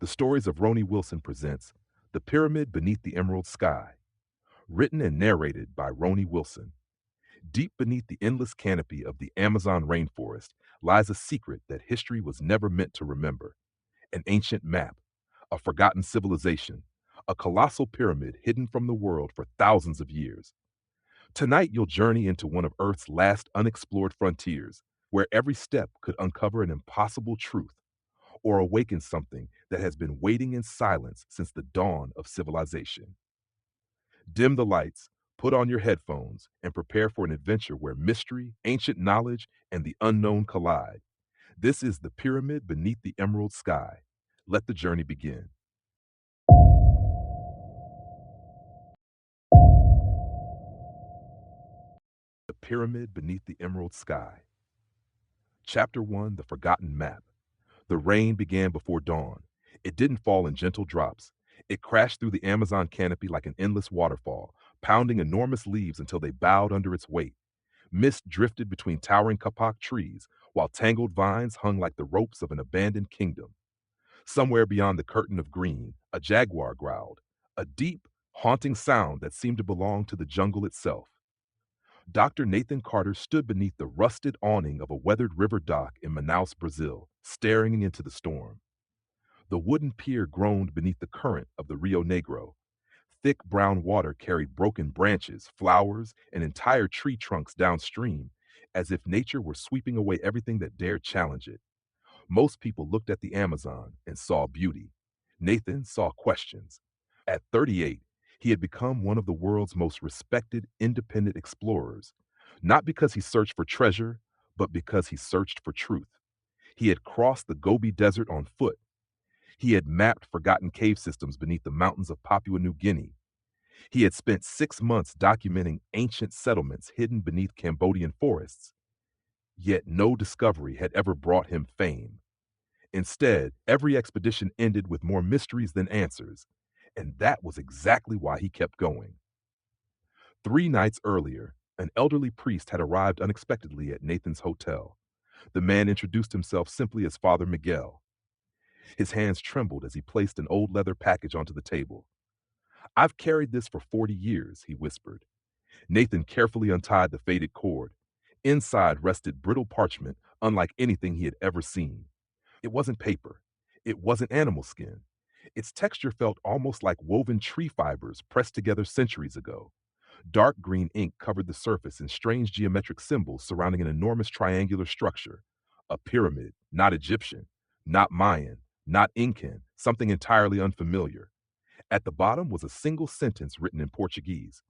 The Stories of Rony Wilson presents The Pyramid Beneath the Emerald Sky, written and narrated by Rony Wilson. Deep beneath the endless canopy of the Amazon rainforest lies a secret that history was never meant to remember: an ancient map, a forgotten civilization, a colossal pyramid hidden from the world for thousands of years. Tonight, you'll journey into one of Earth's last unexplored frontiers, where every step could uncover an impossible truth or awaken something that has been waiting in silence since the dawn of civilization. Dim the lights, put on your headphones, and prepare for an adventure where mystery, ancient knowledge, and the unknown collide. This is the pyramid beneath the emerald sky. Let the journey begin. The pyramid beneath the emerald sky. Chapter 1: The Forgotten Map. The rain began before dawn. It didn't fall in gentle drops. It crashed through the Amazon canopy like an endless waterfall, pounding enormous leaves until they bowed under its weight. Mist drifted between towering kapok trees, while tangled vines hung like the ropes of an abandoned kingdom. Somewhere beyond the curtain of green, a jaguar growled, a deep, haunting sound that seemed to belong to the jungle itself. Dr. Nathan Carter stood beneath the rusted awning of a weathered river dock in Manaus, Brazil, staring into the storm. The wooden pier groaned beneath the current of the Rio Negro. Thick brown water carried broken branches, flowers, and entire tree trunks downstream, as if nature were sweeping away everything that dared challenge it. Most people looked at the Amazon and saw beauty. Nathan saw questions. At 38, he had become one of the world's most respected independent explorers, not because he searched for treasure, but because he searched for truth. He had crossed the Gobi Desert on foot. He had mapped forgotten cave systems beneath the mountains of Papua New Guinea. He had spent 6 months documenting ancient settlements hidden beneath Cambodian forests. Yet no discovery had ever brought him fame. Instead, every expedition ended with more mysteries than answers, and that was exactly why he kept going. 3 nights earlier, an elderly priest had arrived unexpectedly at Nathan's hotel. The man introduced himself simply as Father Miguel. His hands trembled as he placed an old leather package onto the table. "I've carried this for 40 years," he whispered. Nathan carefully untied the faded cord. Inside rested brittle parchment, unlike anything he had ever seen. It wasn't paper. It wasn't animal skin. Its texture felt almost like woven tree fibers pressed together centuries ago. Dark green ink covered the surface in strange geometric symbols surrounding an enormous triangular structure. A pyramid, not Egyptian, not Mayan, not Incan, something entirely unfamiliar. At the bottom was a single sentence written in Portuguese: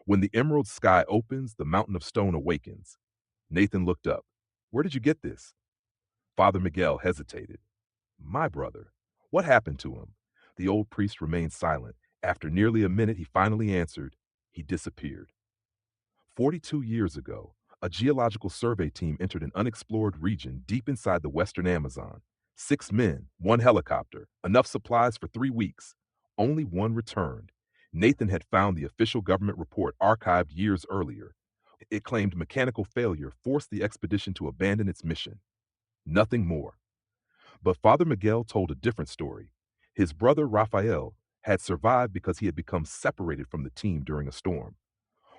"When the emerald sky opens, the mountain of stone awakens." Nathan looked up. "Where did you get this?" Father Miguel hesitated. "My brother." "What happened to him?" The old priest remained silent. After nearly a minute, he finally answered. "He disappeared." 42 years ago, a geological survey team entered an unexplored region deep inside the western Amazon. 6 men, one helicopter, enough supplies for 3 weeks. Only one returned. Nathan had found the official government report archived years earlier. It claimed mechanical failure forced the expedition to abandon its mission. Nothing more. But Father Miguel told a different story. His brother Raphael had survived because he had become separated from the team during a storm.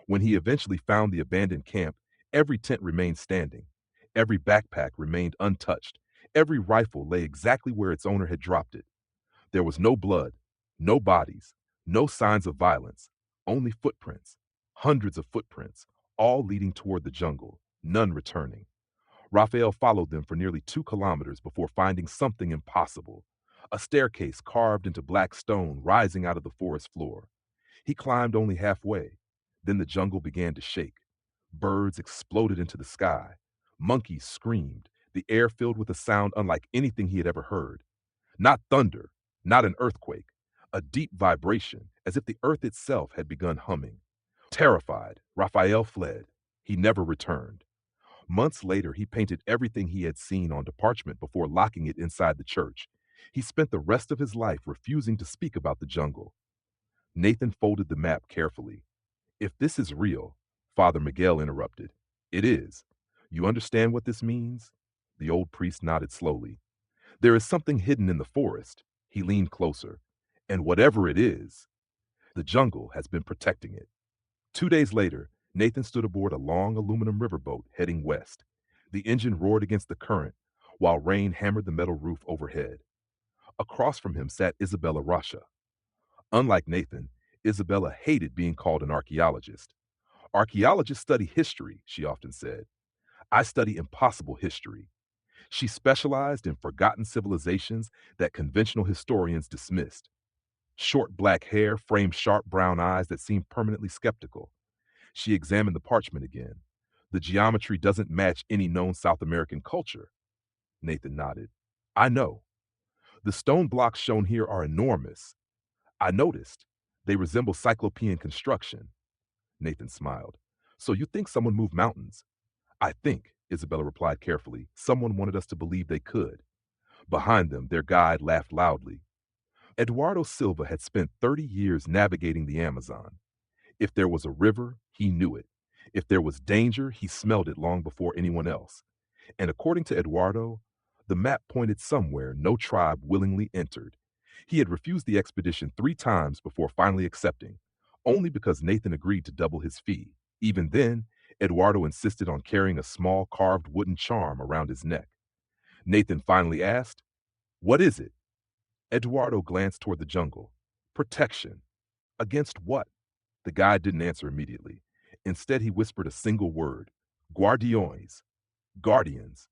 When he eventually found the abandoned camp, every tent remained standing. Every backpack remained untouched. Every rifle lay exactly where its owner had dropped it. There was no blood, no bodies, no signs of violence, only footprints, hundreds of footprints, all leading toward the jungle, none returning. Raphael followed them for nearly 2 kilometers before finding something impossible: a staircase carved into black stone rising out of the forest floor. He climbed only halfway. Then the jungle began to shake. Birds exploded into the sky. Monkeys screamed, the air filled with a sound unlike anything he had ever heard. Not thunder, not an earthquake, a deep vibration, as if the earth itself had begun humming. Terrified, Raphael fled. He never returned. Months later, he painted everything he had seen onto parchment before locking it inside the church. He spent the rest of his life refusing to speak about the jungle. Nathan folded the map carefully. "If this is real," Father Miguel interrupted. "It is. You understand what this means?" The old priest nodded slowly. "There is something hidden in the forest," He leaned closer. And whatever it is, the jungle has been protecting it. 2 days later, Nathan stood aboard a long aluminum riverboat heading west. The engine roared against the current, while rain hammered the metal roof overhead. Across from him sat Isabella Rocha. Unlike Nathan, Isabella hated being called an archaeologist. Archaeologists study history, she often said. I study impossible history. She specialized in forgotten civilizations that conventional historians dismissed. Short black hair framed sharp brown eyes that seemed permanently skeptical. She examined the parchment again. The geometry doesn't match any known South American culture. Nathan nodded. I know. The stone blocks shown here are enormous. I noticed. They resemble cyclopean construction. Nathan smiled. So you think someone moved mountains? I think, Isabella replied carefully, someone wanted us to believe they could. Behind them, their guide laughed loudly. Eduardo Silva had spent 30 years navigating the Amazon. If there was a river, he knew it. If there was danger, he smelled it long before anyone else. And according to Eduardo, the map pointed somewhere no tribe willingly entered. He had refused the expedition 3 times before finally accepting, only because Nathan agreed to double his fee. Even then, Eduardo insisted on carrying a small carved wooden charm around his neck. Nathan finally asked, What is it? Eduardo glanced toward the jungle. Protection. Against what? The guide didn't answer immediately. Instead, he whispered a single word, Guardiões, guardians.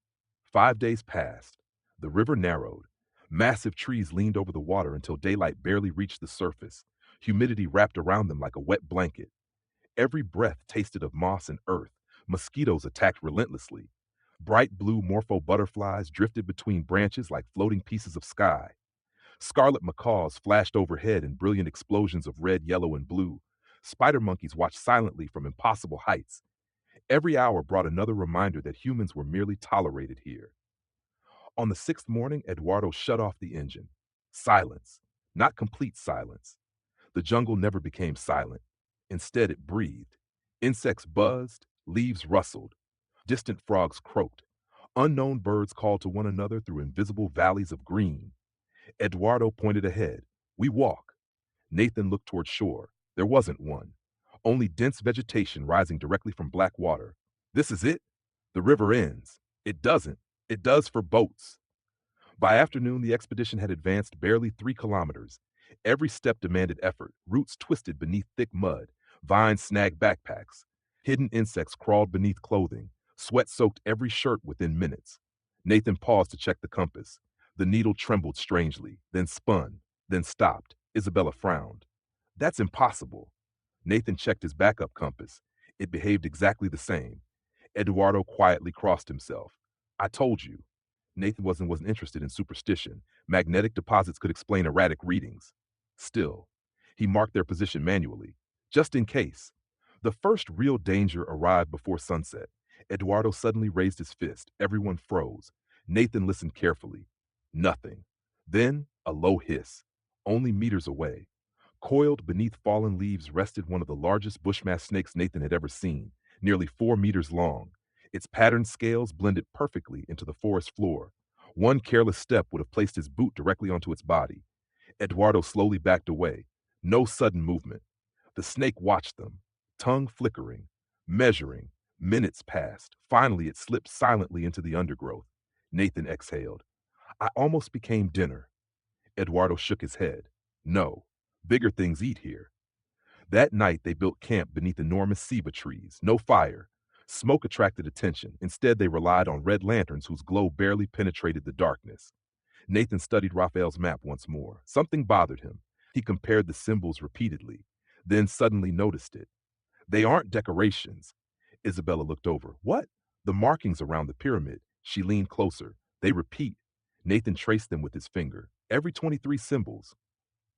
5 days passed. The river narrowed. Massive trees leaned over the water until daylight barely reached the surface. Humidity wrapped around them like a wet blanket. Every breath tasted of moss and earth. Mosquitoes attacked relentlessly. Bright blue morpho butterflies drifted between branches like floating pieces of sky. Scarlet macaws flashed overhead in brilliant explosions of red, yellow, and blue. Spider monkeys watched silently from impossible heights. Every hour brought another reminder that humans were merely tolerated here. On the 6th morning, Eduardo shut off the engine. Silence. Not complete silence. The jungle never became silent. Instead, it breathed. Insects buzzed, leaves rustled. Distant frogs croaked. Unknown birds called to one another through invisible valleys of green. Eduardo pointed ahead. We walk. Nathan looked toward shore. There wasn't one. Only dense vegetation rising directly from black water. This is it? The river ends. It doesn't. It does for boats. By afternoon, the expedition had advanced barely 3 kilometers. Every step demanded effort. Roots twisted beneath thick mud. Vines snagged backpacks. Hidden insects crawled beneath clothing. Sweat soaked every shirt within minutes. Nathan paused to check the compass. The needle trembled strangely, then spun, then stopped. Isabella frowned. That's impossible. Nathan checked his backup compass. It behaved exactly the same. Eduardo quietly crossed himself. I told you. Nathan wasn't interested in superstition. Magnetic deposits could explain erratic readings. Still, he marked their position manually, just in case. The first real danger arrived before sunset. Eduardo suddenly raised his fist. Everyone froze. Nathan listened carefully. Nothing. Then, a low hiss. Only meters away. Coiled beneath fallen leaves rested one of the largest bushmash snakes Nathan had ever seen, nearly 4 meters long. Its patterned scales blended perfectly into the forest floor. One careless step would have placed his boot directly onto its body. Eduardo slowly backed away. No sudden movement. The snake watched them, tongue flickering, measuring. Minutes passed. Finally, it slipped silently into the undergrowth. Nathan exhaled. I almost became dinner. Eduardo shook his head. No, bigger things eat here. That night, they built camp beneath enormous ceiba trees. No fire. Smoke attracted attention. Instead, they relied on red lanterns whose glow barely penetrated the darkness. Nathan studied Raphael's map once more. Something bothered him. He compared the symbols repeatedly, then suddenly noticed it. They aren't decorations. Isabella looked over. What? The markings around the pyramid. She leaned closer. They repeat. Nathan traced them with his finger. Every 23 symbols.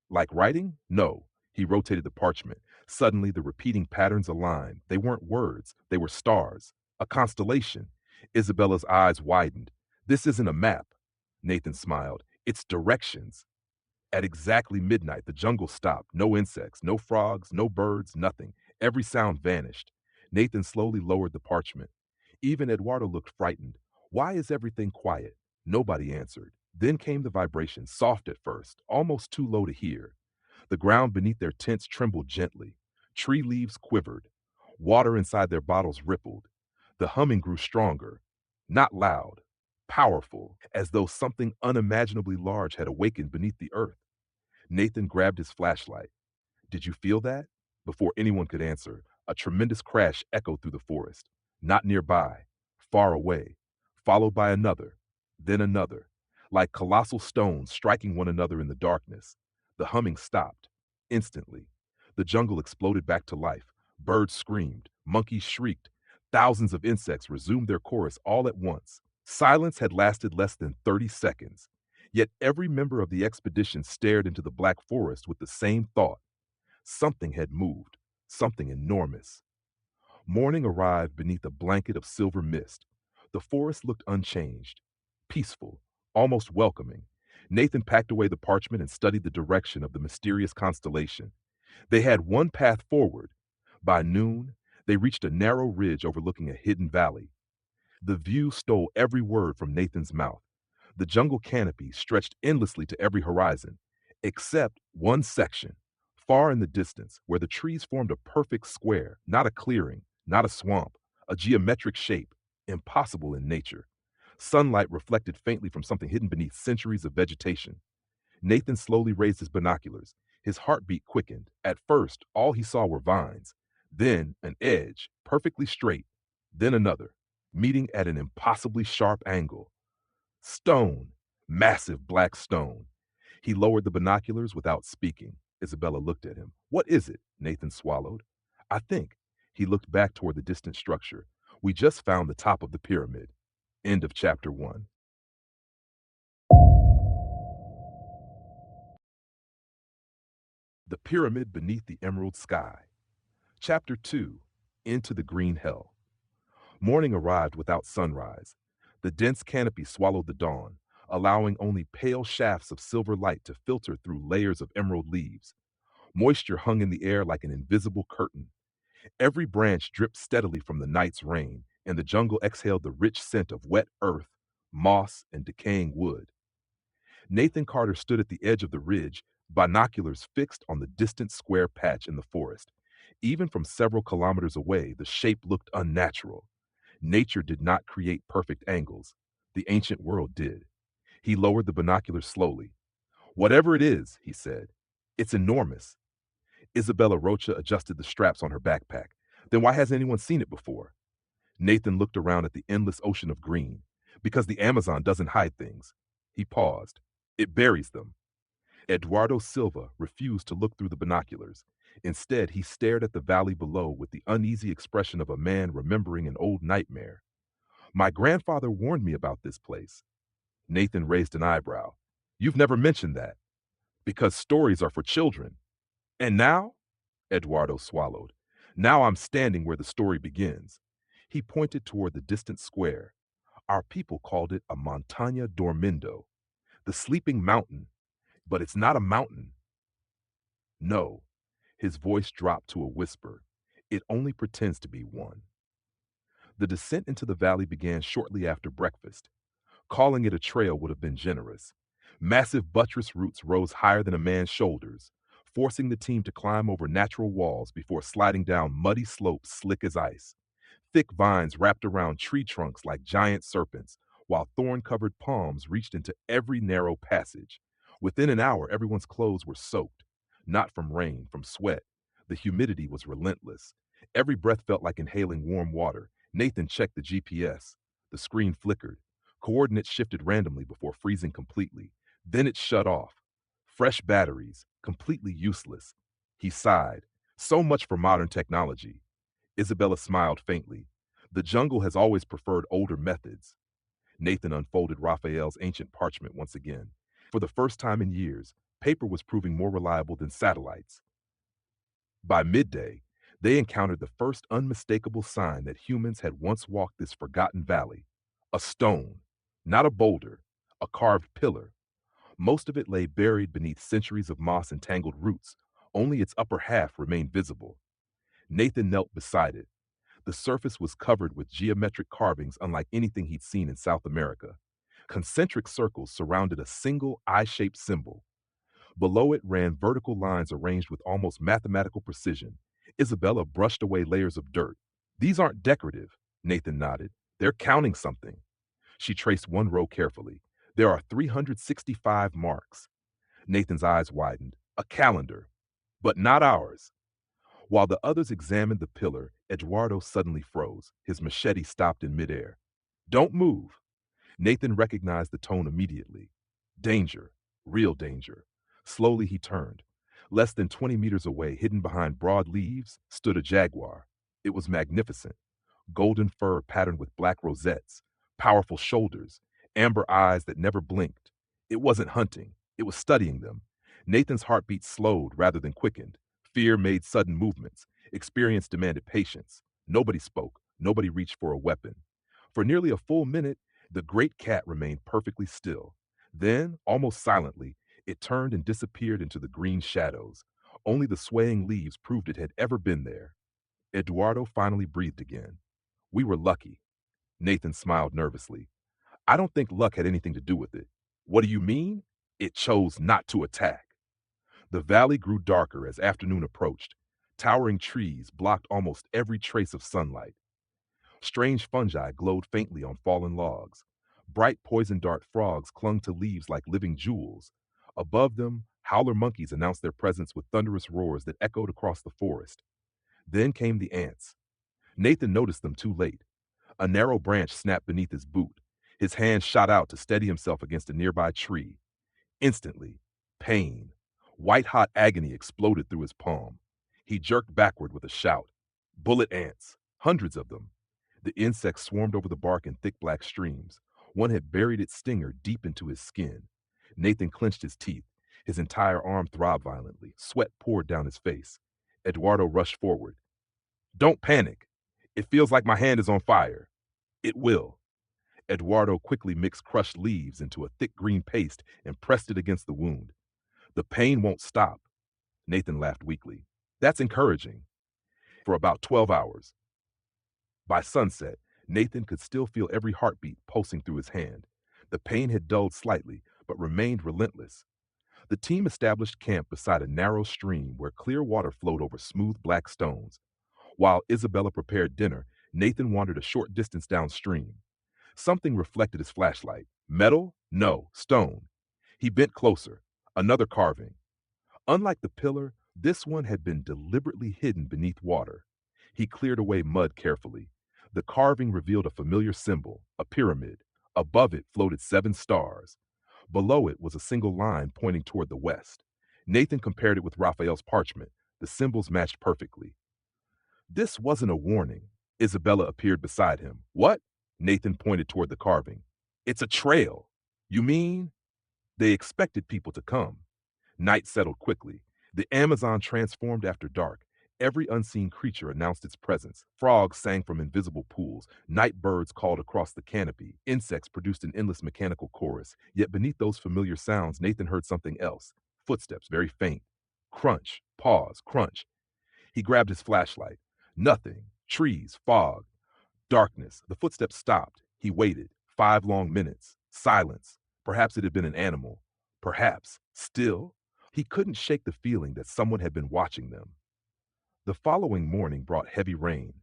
Like writing? No. He rotated the parchment. Suddenly, the repeating patterns aligned. They weren't words. They were stars. A constellation. Isabella's eyes widened. This isn't a map. Nathan smiled. It's directions. At exactly midnight, the jungle stopped. No insects, no frogs, no birds, nothing. Every sound vanished. Nathan slowly lowered the parchment. Even Eduardo looked frightened. Why is everything quiet? Nobody answered. Then came the vibration, soft at first, almost too low to hear. The ground beneath their tents trembled gently. Tree leaves quivered. Water inside their bottles rippled. The humming grew stronger, not loud, powerful, as though something unimaginably large had awakened beneath the earth. Nathan grabbed his flashlight. Did you feel that? Before anyone could answer, a tremendous crash echoed through the forest. Not nearby, far away, followed by another, then another, like colossal stones striking one another in the darkness. The humming stopped. Instantly, the jungle exploded back to life. Birds screamed, monkeys shrieked, thousands of insects resumed their chorus all at once. Silence had lasted less than 30 seconds. Yet every member of the expedition stared into the black forest with the same thought. Something had moved, something enormous. Morning arrived beneath a blanket of silver mist. The forest looked unchanged, peaceful, almost welcoming. Nathan packed away the parchment and studied the direction of the mysterious constellation. They had one path forward. By noon, they reached a narrow ridge overlooking a hidden valley. The view stole every word from Nathan's mouth. The jungle canopy stretched endlessly to every horizon, except one section, far in the distance, where the trees formed a perfect square, not a clearing, not a swamp, a geometric shape, impossible in nature. Sunlight reflected faintly from something hidden beneath centuries of vegetation. Nathan slowly raised his binoculars. His heartbeat quickened. At first, all he saw were vines, then an edge, perfectly straight, then another, meeting at an impossibly sharp angle. Stone, massive black stone. He lowered the binoculars without speaking. Isabella looked at him. What is it? Nathan swallowed. I think. He looked back toward the distant structure. We just found the top of the pyramid. End of chapter 1. The pyramid beneath the emerald sky. Chapter 2. Into the green hell. Morning arrived without sunrise. The dense canopy swallowed the dawn, allowing only pale shafts of silver light to filter through layers of emerald leaves. Moisture hung in the air like an invisible curtain. Every branch dripped steadily from the night's rain, and the jungle exhaled the rich scent of wet earth, moss, and decaying wood. Nathan Carter stood at the edge of the ridge, binoculars fixed on the distant square patch in the forest. Even from several kilometers away, the shape looked unnatural. Nature did not create perfect angles. The ancient world did. He lowered the binoculars slowly. Whatever it is, he said, it's enormous. Isabella Rocha adjusted the straps on her backpack. Then why hasn't anyone seen it before? Nathan looked around at the endless ocean of green. Because the Amazon doesn't hide things. He paused. It buries them. Eduardo Silva refused to look through the binoculars. Instead, he stared at the valley below with the uneasy expression of a man remembering an old nightmare. My grandfather warned me about this place. Nathan raised an eyebrow. You've never mentioned that. Because stories are for children. And now? Eduardo swallowed. Now I'm standing where the story begins. He pointed toward the distant square. Our people called it a Montaña Dormindo, the sleeping mountain. But it's not a mountain. No. His voice dropped to a whisper. It only pretends to be one. The descent into the valley began shortly after breakfast. Calling it a trail would have been generous. Massive buttress roots rose higher than a man's shoulders, forcing the team to climb over natural walls before sliding down muddy slopes slick as ice. Thick vines wrapped around tree trunks like giant serpents, while thorn-covered palms reached into every narrow passage. Within an hour, everyone's clothes were soaked. Not from rain, from sweat. The humidity was relentless. Every breath felt like inhaling warm water. Nathan checked the GPS. The screen flickered. Coordinates shifted randomly before freezing completely. Then it shut off. Fresh batteries, completely useless. He sighed. So much for modern technology. Isabella smiled faintly. The jungle has always preferred older methods. Nathan unfolded Raphael's ancient parchment once again. For the first time in years, paper was proving more reliable than satellites. By midday, they encountered the first unmistakable sign that humans had once walked this forgotten valley. A stone, not a boulder, a carved pillar. Most of it lay buried beneath centuries of moss and tangled roots. Only its upper half remained visible. Nathan knelt beside it. The surface was covered with geometric carvings unlike anything he'd seen in South America. Concentric circles surrounded a single eye shaped symbol. Below it ran vertical lines arranged with almost mathematical precision. Isabella brushed away layers of dirt. These aren't decorative, Nathan nodded. They're counting something. She traced one row carefully. There are 365 marks. Nathan's eyes widened. A calendar. But not ours. While the others examined the pillar, Eduardo suddenly froze. His machete stopped in midair. Don't move. Nathan recognized the tone immediately. Danger. Real danger. Slowly he turned. Less than 20 meters away, hidden behind broad leaves, stood a jaguar. It was magnificent. Golden fur patterned with black rosettes, powerful shoulders, amber eyes that never blinked. It wasn't hunting, it was studying them. Nathan's heartbeat slowed rather than quickened. Fear made sudden movements. Experience demanded patience. Nobody spoke. Nobody reached for a weapon. For nearly a full minute, the great cat remained perfectly still. Then, almost silently, it turned and disappeared into the green shadows. Only the swaying leaves proved it had ever been there. Eduardo finally breathed again. We were lucky. Nathan smiled nervously. I don't think luck had anything to do with it. What do you mean? It chose not to attack. The valley grew darker as afternoon approached. Towering trees blocked almost every trace of sunlight. Strange fungi glowed faintly on fallen logs. Bright poison dart frogs clung to leaves like living jewels. Above them, howler monkeys announced their presence with thunderous roars that echoed across the forest. Then came the ants. Nathan noticed them too late. A narrow branch snapped beneath his boot. His hand shot out to steady himself against a nearby tree. Instantly, pain, white hot agony exploded through his palm. He jerked backward with a shout. Bullet ants, hundreds of them. The insects swarmed over the bark in thick black streams. One had buried its stinger deep into his skin. Nathan clenched his teeth. His entire arm throbbed violently. Sweat poured down his face. Eduardo rushed forward. Don't panic. It feels like my hand is on fire. It will. Eduardo quickly mixed crushed leaves into a thick green paste and pressed it against the wound. The pain won't stop. Nathan laughed weakly. That's encouraging. For about 12 hours. By sunset, Nathan could still feel every heartbeat pulsing through his hand. The pain had dulled slightly, but remained relentless. The team established camp beside a narrow stream where clear water flowed over smooth black stones. While Isabella prepared dinner, Nathan wandered a short distance downstream. Something reflected his flashlight. Metal? No, stone. He bent closer. Another carving. Unlike the pillar, this one had been deliberately hidden beneath water. He cleared away mud carefully. The carving revealed a familiar symbol, a pyramid. Above it floated 7 stars. Below it was a single line pointing toward the west. Nathan compared it with Raphael's parchment. The symbols matched perfectly. This wasn't a warning. Isabella appeared beside him. What? Nathan pointed toward the carving. It's a trail. You mean? They expected people to come. Night settled quickly. The Amazon transformed after dark. Every unseen creature announced its presence. Frogs sang from invisible pools. Night birds called across the canopy. Insects produced an endless mechanical chorus. Yet beneath those familiar sounds, Nathan heard something else. Footsteps, very faint. Crunch, pause, crunch. He grabbed his flashlight. Nothing. Trees, fog, darkness. The footsteps stopped. He waited. 5 long minutes. Silence. Perhaps it had been an animal. Perhaps. Still, he couldn't shake the feeling that someone had been watching them. The following morning brought heavy rain.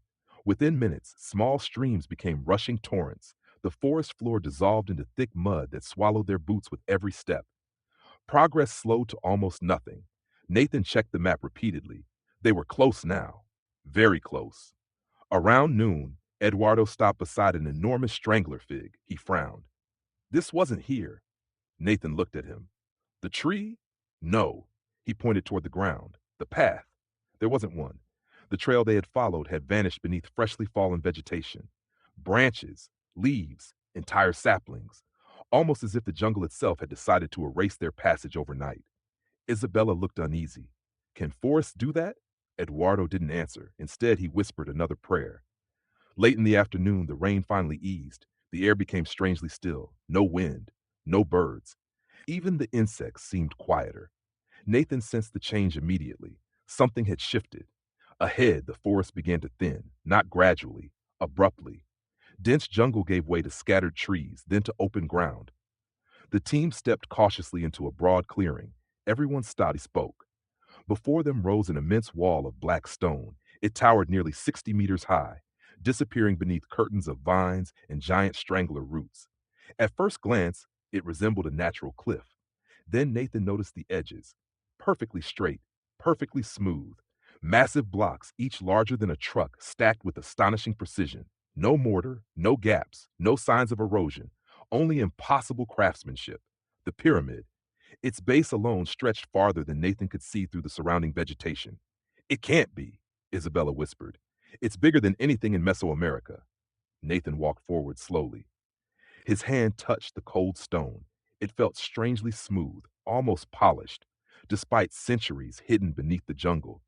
Within minutes, small streams became rushing torrents. The forest floor dissolved into thick mud that swallowed their boots with every step. Progress slowed to almost nothing. Nathan checked the map repeatedly. They were close now. Very close. Around noon, Eduardo stopped beside an enormous strangler fig. He frowned. This wasn't here. Nathan looked at him. The tree? No. He pointed toward the ground. The path. There wasn't one. The trail they had followed had vanished beneath freshly fallen vegetation. Branches, leaves, entire saplings. Almost as if the jungle itself had decided to erase their passage overnight. Isabella looked uneasy. Can forests do that? Eduardo didn't answer. Instead, he whispered another prayer. Late in the afternoon, the rain finally eased. The air became strangely still. No wind, no birds. Even the insects seemed quieter. Nathan sensed the change immediately. Something had shifted. Ahead, the forest began to thin, not gradually, abruptly. Dense jungle gave way to scattered trees, then to open ground. The team stepped cautiously into a broad clearing. Everyone stopped and spoke. Before them rose an immense wall of black stone. It towered nearly 60 meters high, disappearing beneath curtains of vines and giant strangler roots. At first glance, it resembled a natural cliff. Then Nathan noticed the edges, perfectly straight, perfectly smooth. Massive blocks, each larger than a truck, stacked with astonishing precision. No mortar, no gaps, no signs of erosion, only impossible craftsmanship. The pyramid, its base alone stretched farther than Nathan could see through the surrounding vegetation. It can't be, Isabella whispered. It's bigger than anything in Mesoamerica. Nathan walked forward slowly. His hand touched the cold stone. It felt strangely smooth, almost polished, despite centuries hidden beneath the jungle.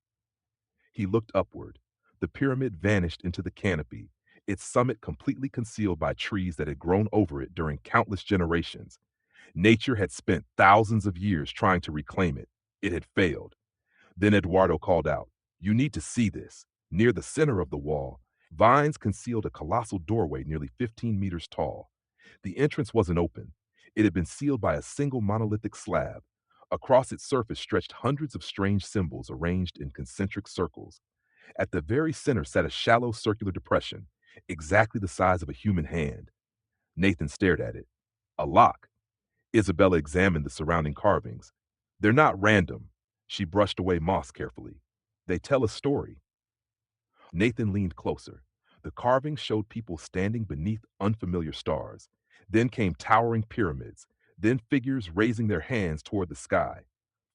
He looked upward. The pyramid vanished into the canopy, its summit completely concealed by trees that had grown over it during countless generations. Nature had spent thousands of years trying to reclaim it. It had failed. Then Eduardo called out, "You need to see this." Near the center of the wall, vines concealed a colossal doorway nearly 15 meters tall. The entrance wasn't open. It had been sealed by a single monolithic slab. Across its surface stretched hundreds of strange symbols arranged in concentric circles. At the very center sat a shallow circular depression, exactly the size of a human hand. Nathan stared at it. A lock. Isabella examined the surrounding carvings. They're not random. She brushed away moss carefully. They tell a story. Nathan leaned closer. The carvings showed people standing beneath unfamiliar stars. Then came towering pyramids, then figures raising their hands toward the sky.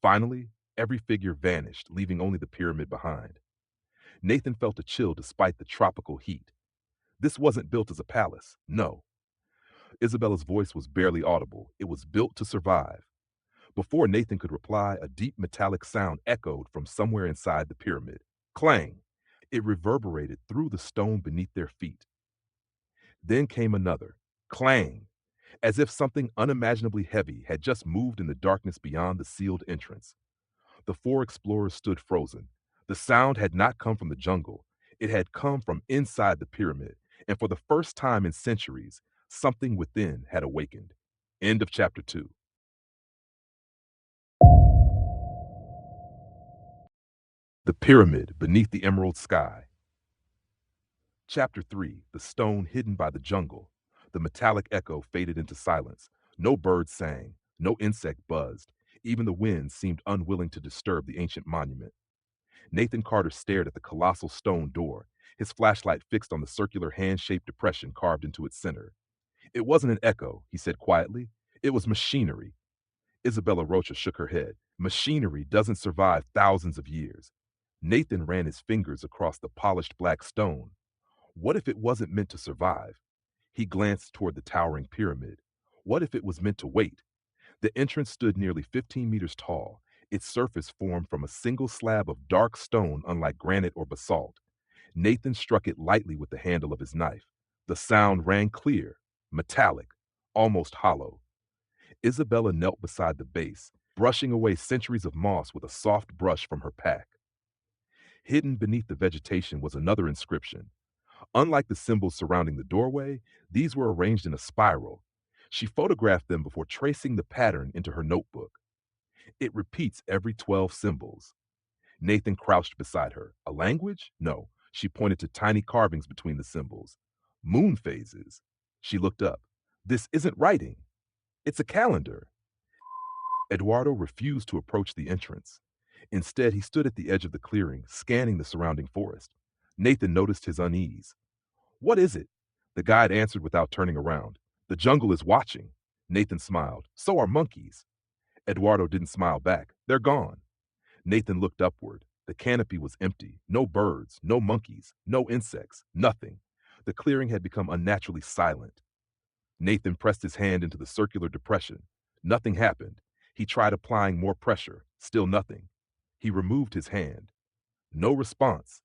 Finally, every figure vanished, leaving only the pyramid behind. Nathan felt a chill despite the tropical heat. This wasn't built as a palace. No. Isabella's voice was barely audible. It was built to survive. Before Nathan could reply, a deep metallic sound echoed from somewhere inside the pyramid. Clang! It reverberated through the stone beneath their feet. Then came another. Clang! As if something unimaginably heavy had just moved in the darkness beyond the sealed entrance. The four explorers stood frozen. The sound had not come from the jungle. It had come from inside the pyramid, and for the first time in centuries, something within had awakened. End of chapter 2. The pyramid beneath the emerald sky. Chapter 3. The stone hidden by the jungle. The metallic echo faded into silence. No bird sang, no insect buzzed. Even the wind seemed unwilling to disturb the ancient monument. Nathan Carter stared at the colossal stone door, his flashlight fixed on the circular hand-shaped depression carved into its center. It wasn't an echo, he said quietly. It was machinery. Isabella Rocha shook her head. Machinery doesn't survive thousands of years. Nathan ran his fingers across the polished black stone. What if it wasn't meant to survive? He glanced toward the towering pyramid. What if it was meant to wait? The entrance stood nearly 15 meters tall, its surface formed from a single slab of dark stone unlike granite or basalt. Nathan struck it lightly with the handle of his knife. The sound rang clear, metallic, almost hollow. Isabella knelt beside the base, brushing away centuries of moss with a soft brush from her pack. Hidden beneath the vegetation was another inscription. Unlike the symbols surrounding the doorway, these were arranged in a spiral. She photographed them before tracing the pattern into her notebook. It repeats every 12 symbols. Nathan crouched beside her. A language? No. She pointed to tiny carvings between the symbols. Moon phases. She looked up. This isn't writing. It's a calendar. Eduardo refused to approach the entrance. Instead, he stood at the edge of the clearing, scanning the surrounding forest. Nathan noticed his unease. What is it? The guide answered without turning around. The jungle is watching. Nathan smiled. So are monkeys. Eduardo didn't smile back. They're gone. Nathan looked upward. The canopy was empty. No birds, no monkeys, no insects, nothing. The clearing had become unnaturally silent. Nathan pressed his hand into the circular depression. Nothing happened. He tried applying more pressure. Still nothing. He removed his hand. No response.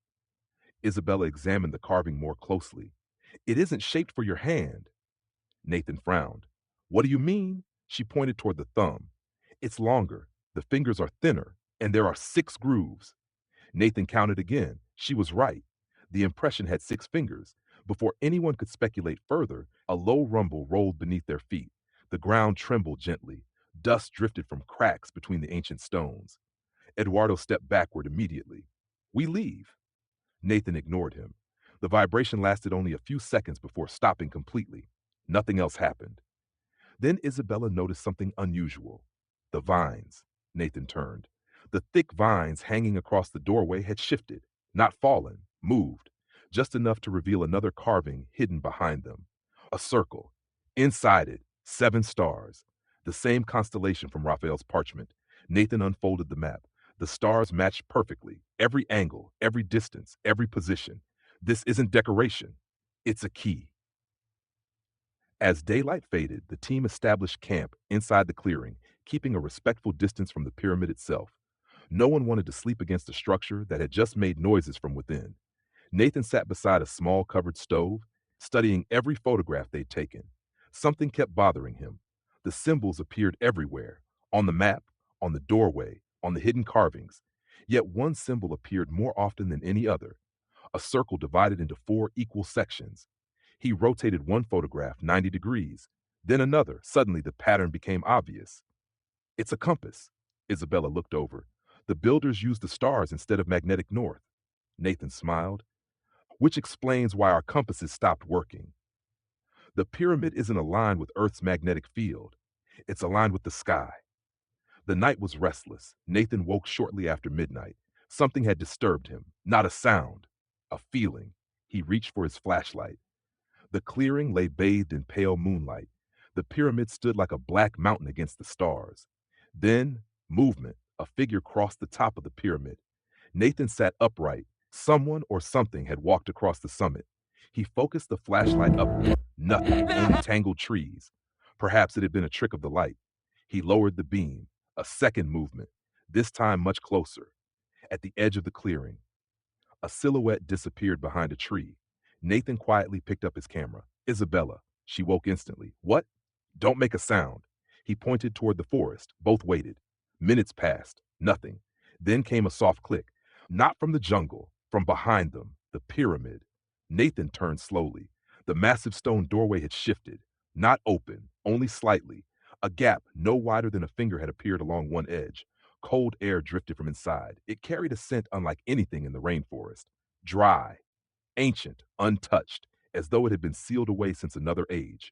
Isabella examined the carving more closely. It isn't shaped for your hand. Nathan frowned. What do you mean? She pointed toward the thumb. It's longer. The fingers are thinner, and there are 6 grooves. Nathan counted again. She was right. The impression had 6 fingers, Before anyone could speculate further, a low rumble rolled beneath their feet. The ground trembled gently. Dust drifted from cracks between the ancient stones. Eduardo stepped backward immediately. We leave. Nathan ignored him. The vibration lasted only a few seconds before stopping completely. Nothing else happened. Then Isabella noticed something unusual. The vines. Nathan turned. The thick vines hanging across the doorway had shifted, not fallen, moved, just enough to reveal another carving hidden behind them. A circle. Inside it, 7 stars. The same constellation from Raphael's parchment. Nathan unfolded the map. The stars matched perfectly. Every angle, every distance, every position. This isn't decoration. It's a key. As daylight faded, the team established camp inside the clearing, keeping a respectful distance from the pyramid itself. No one wanted to sleep against a structure that had just made noises from within. Nathan sat beside a small covered stove, studying every photograph they'd taken. Something kept bothering him. The symbols appeared everywhere, on the map, on the doorway, on the hidden carvings. Yet one symbol appeared more often than any other, a circle divided into 4 equal sections. He rotated one photograph 90 degrees, then another. Suddenly, the pattern became obvious. It's a compass. Isabella looked over. The builders used the stars instead of magnetic north. Nathan smiled, which explains why our compasses stopped working. The pyramid isn't aligned with Earth's magnetic field, it's aligned with the sky. The night was restless. Nathan woke shortly after midnight. Something had disturbed him. Not a sound, a feeling. He reached for his flashlight. The clearing lay bathed in pale moonlight. The pyramid stood like a black mountain against the stars. Then, movement. A figure crossed the top of the pyramid. Nathan sat upright. Someone or something had walked across the summit. He focused the flashlight upward. Nothing, only tangled trees. Perhaps it had been a trick of the light. He lowered the beam. A second movement, this time much closer. At the edge of the clearing, a silhouette disappeared behind a tree. Nathan quietly picked up his camera. Isabella. She woke instantly. What? Don't make a sound. He pointed toward the forest. Both waited. Minutes passed. Nothing. Then came a soft click. Not from the jungle, from behind them, the pyramid. Nathan turned slowly. The massive stone doorway had shifted. Not open, only slightly. A gap no wider than a finger had appeared along one edge. Cold air drifted from inside. It carried a scent unlike anything in the rainforest. Dry, ancient, untouched, as though it had been sealed away since another age.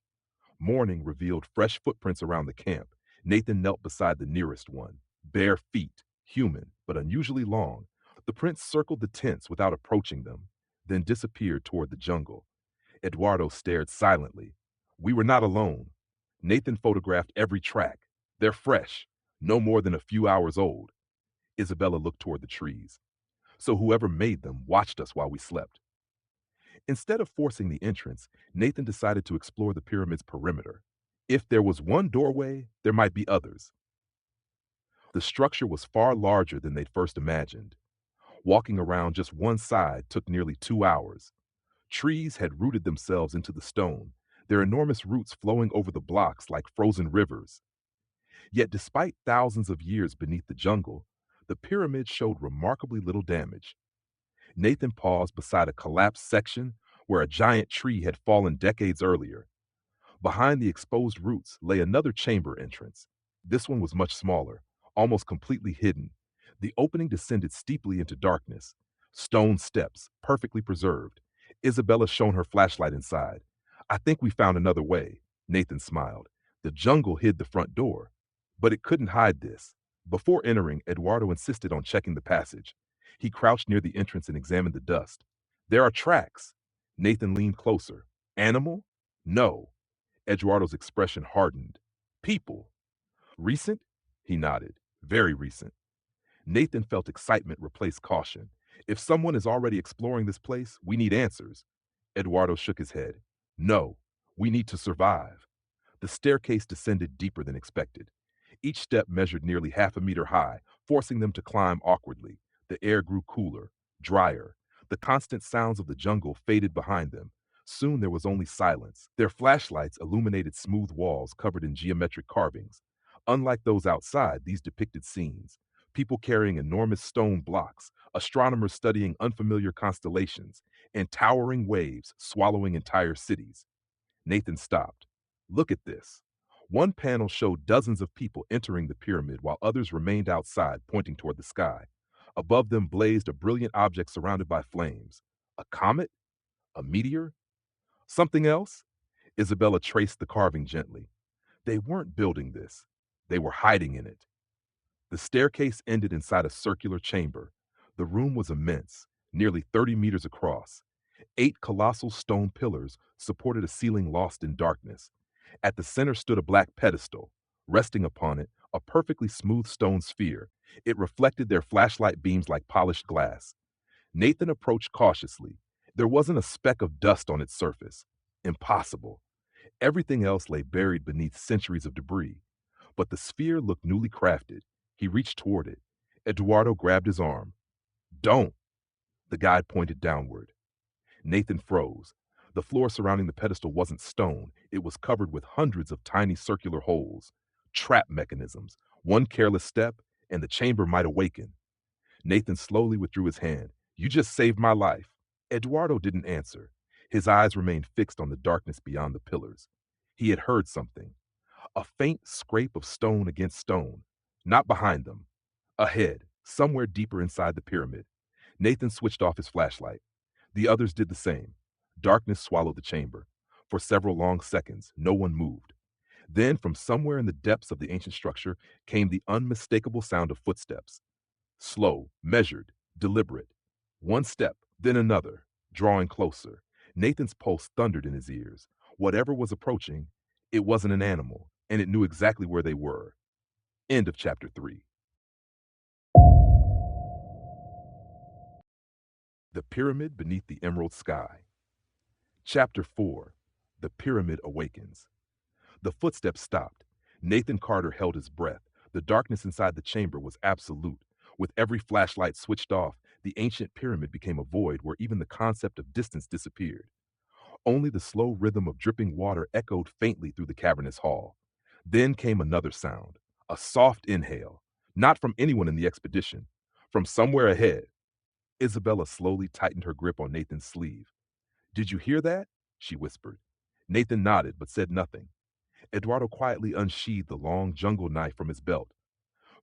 Morning revealed fresh footprints around the camp. Nathan knelt beside the nearest one. Bare feet, human, but unusually long. The prints circled the tents without approaching them, then disappeared toward the jungle. Eduardo stared silently. We were not alone. Nathan photographed every track. They're fresh, no more than a few hours old. Isabella looked toward the trees. So whoever made them watched us while we slept. Instead of forcing the entrance, Nathan decided to explore the pyramid's perimeter. If there was one doorway, there might be others. The structure was far larger than they'd first imagined. Walking around just one side took nearly 2 hours. Trees had rooted themselves into the stone, their enormous roots flowing over the blocks like frozen rivers. Yet despite thousands of years beneath the jungle, the pyramid showed remarkably little damage. Nathan paused beside a collapsed section where a giant tree had fallen decades earlier. Behind the exposed roots lay another chamber entrance. This one was much smaller, almost completely hidden. The opening descended steeply into darkness. Stone steps, perfectly preserved. Isabella shone her flashlight inside. I think we found another way. Nathan smiled. The jungle hid the front door, but it couldn't hide this. Before entering, Eduardo insisted on checking the passage. He crouched near the entrance and examined the dust. There are tracks. Nathan leaned closer. Animal? No. Eduardo's expression hardened. People. Recent? He nodded. Very recent. Nathan felt excitement replace caution. If someone is already exploring this place, we need answers. Eduardo shook his head. No, we need to survive. The staircase descended deeper than expected. Each step measured nearly half a meter high, forcing them to climb awkwardly. The air grew cooler, drier. The constant sounds of the jungle faded behind them. Soon there was only silence. Their flashlights illuminated smooth walls covered in geometric carvings. Unlike those outside, these depicted scenes. People carrying enormous stone blocks, astronomers studying unfamiliar constellations, and towering waves swallowing entire cities. Nathan stopped. Look at this. One panel showed dozens of people entering the pyramid while others remained outside, pointing toward the sky. Above them blazed a brilliant object surrounded by flames. A comet? A meteor? Something else? Isabella traced the carving gently. They weren't building this. They were hiding in it. The staircase ended inside a circular chamber. The room was immense, nearly 30 meters across. 8 colossal stone pillars supported a ceiling lost in darkness. At the center stood a black pedestal. Resting upon it, a perfectly smooth stone sphere. It reflected their flashlight beams like polished glass. Nathan approached cautiously. There wasn't a speck of dust on its surface. Impossible. Everything else lay buried beneath centuries of debris. But the sphere looked newly crafted. He reached toward it. Eduardo grabbed his arm. Don't! The guide pointed downward. Nathan froze. The floor surrounding the pedestal wasn't stone. It was covered with hundreds of tiny circular holes. Trap mechanisms. One careless step, and the chamber might awaken. Nathan slowly withdrew his hand. You just saved my life. Eduardo didn't answer. His eyes remained fixed on the darkness beyond the pillars. He had heard something. A faint scrape of stone against stone. Not behind them. Ahead, somewhere deeper inside the pyramid. Nathan switched off his flashlight. The others did the same. Darkness swallowed the chamber. For several long seconds, no one moved. Then, from somewhere in the depths of the ancient structure, came the unmistakable sound of footsteps. Slow, measured, deliberate. One step, then another, drawing closer. Nathan's pulse thundered in his ears. Whatever was approaching, it wasn't an animal, and it knew exactly where they were. End of chapter 3. The Pyramid Beneath the Emerald Sky. Chapter 4. The Pyramid Awakens. The footsteps stopped. Nathan Carter held his breath. The darkness inside the chamber was absolute. With every flashlight switched off, the ancient pyramid became a void where even the concept of distance disappeared. Only the slow rhythm of dripping water echoed faintly through the cavernous hall. Then came another sound, a soft inhale, not from anyone in the expedition, from somewhere ahead. Isabella slowly tightened her grip on Nathan's sleeve. Did you hear that? She whispered. Nathan nodded but said nothing. Eduardo quietly unsheathed the long jungle knife from his belt.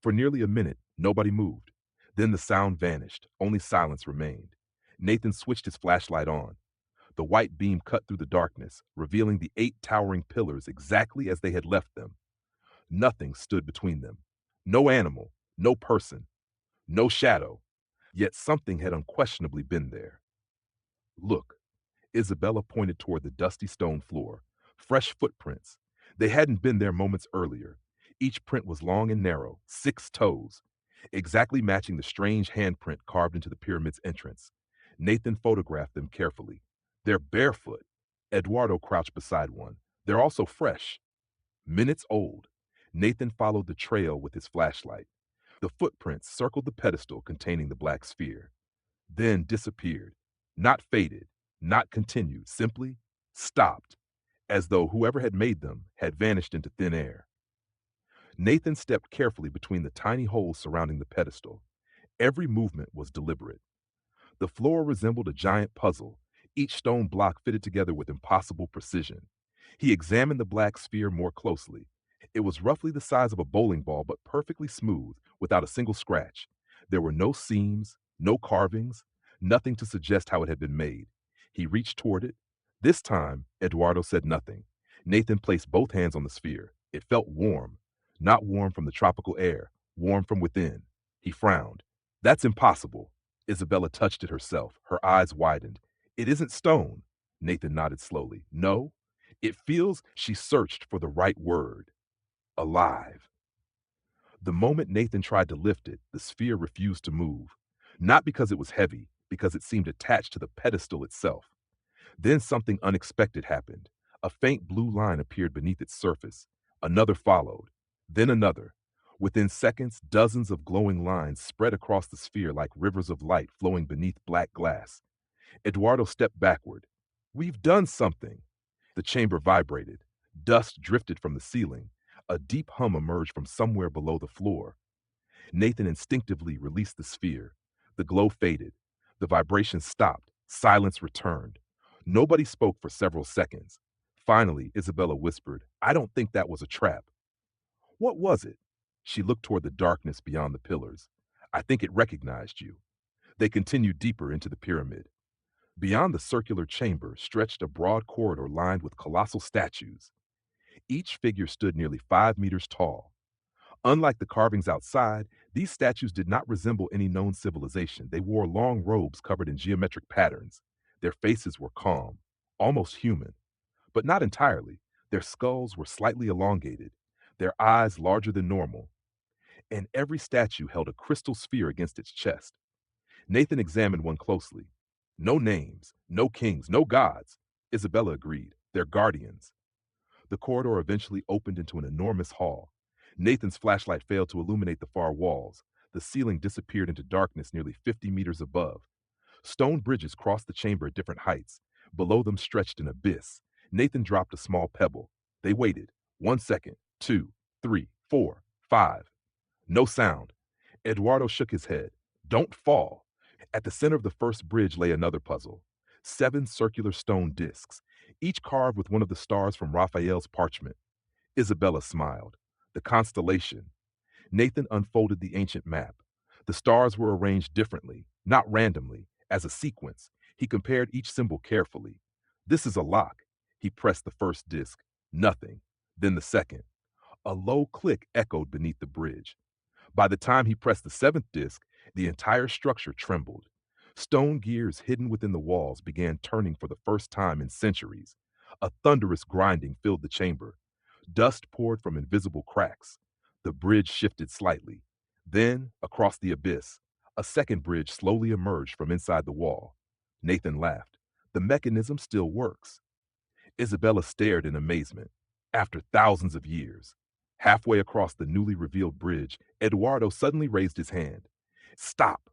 For nearly a minute, nobody moved. Then the sound vanished, only silence remained. Nathan switched his flashlight on. The white beam cut through the darkness, revealing the 8 towering pillars exactly as they had left them. Nothing stood between them. No animal, no person, no shadow. Yet something had unquestionably been there. Look. Isabella pointed toward the dusty stone floor. Fresh footprints. They hadn't been there moments earlier. Each print was long and narrow, 6 toes, exactly matching the strange handprint carved into the pyramid's entrance. Nathan photographed them carefully. They're barefoot. Eduardo crouched beside one. They're also fresh. Minutes old. Nathan followed the trail with his flashlight. The footprints circled the pedestal containing the black sphere, then disappeared. Not faded, not continued, simply stopped, as though whoever had made them had vanished into thin air. Nathan stepped carefully between the tiny holes surrounding the pedestal. Every movement was deliberate. The floor resembled a giant puzzle, each stone block fitted together with impossible precision. He examined the black sphere more closely. It was roughly the size of a bowling ball, but perfectly smooth, without a single scratch. There were no seams, no carvings, nothing to suggest how it had been made. He reached toward it. This time, Eduardo said nothing. Nathan placed both hands on the sphere. It felt warm, not warm from the tropical air, warm from within. He frowned. That's impossible. Isabella touched it herself. Her eyes widened. It isn't stone. Nathan nodded slowly. No, it feels. She searched for the right word. Alive. The moment Nathan tried to lift it, the sphere refused to move. Not because it was heavy, because it seemed attached to the pedestal itself. Then something unexpected happened. A faint blue line appeared beneath its surface. Another followed. Then another. Within seconds, dozens of glowing lines spread across the sphere like rivers of light flowing beneath black glass. Eduardo stepped backward. We've done something. The chamber vibrated. Dust drifted from the ceiling. A deep hum emerged from somewhere below the floor. Nathan instinctively released the sphere. The glow faded. The vibration stopped. Silence returned. Nobody spoke for several seconds. Finally, Isabella whispered, I don't think that was a trap. What was it? She looked toward the darkness beyond the pillars. I think it recognized you. They continued deeper into the pyramid. Beyond the circular chamber stretched a broad corridor lined with colossal statues. Each figure stood nearly 5 meters tall. Unlike the carvings outside, these statues did not resemble any known civilization. They wore long robes covered in geometric patterns. Their faces were calm, almost human, but not entirely. Their skulls were slightly elongated, their eyes larger than normal, and every statue held a crystal sphere against its chest. Nathan examined one closely. No names, no kings, no gods. Isabella agreed. They're guardians. The corridor eventually opened into an enormous hall. Nathan's flashlight failed to illuminate the far walls. The ceiling disappeared into darkness nearly 50 meters above. Stone bridges crossed the chamber at different heights. Below them stretched an abyss. Nathan dropped a small pebble. They waited. 1 second, two, three, four, five. No sound. Eduardo shook his head. Don't fall. At the center of the first bridge lay another puzzle. 7 circular stone discs, each carved with one of the stars from Raphael's parchment. Isabella smiled. The constellation. Nathan unfolded the ancient map. The stars were arranged differently, not randomly, as a sequence. He compared each symbol carefully. This is a lock. He pressed the first disc. Nothing. Then the second. A low click echoed beneath the bridge. By the time he pressed the seventh disc, the entire structure trembled. Stone gears hidden within the walls began turning for the first time in centuries. A thunderous grinding filled the chamber. Dust poured from invisible cracks. The bridge shifted slightly. Then, across the abyss, a second bridge slowly emerged from inside the wall. Nathan laughed. The mechanism still works. Isabella stared in amazement. After thousands of years, halfway across the newly revealed bridge, Eduardo suddenly raised his hand. Stop!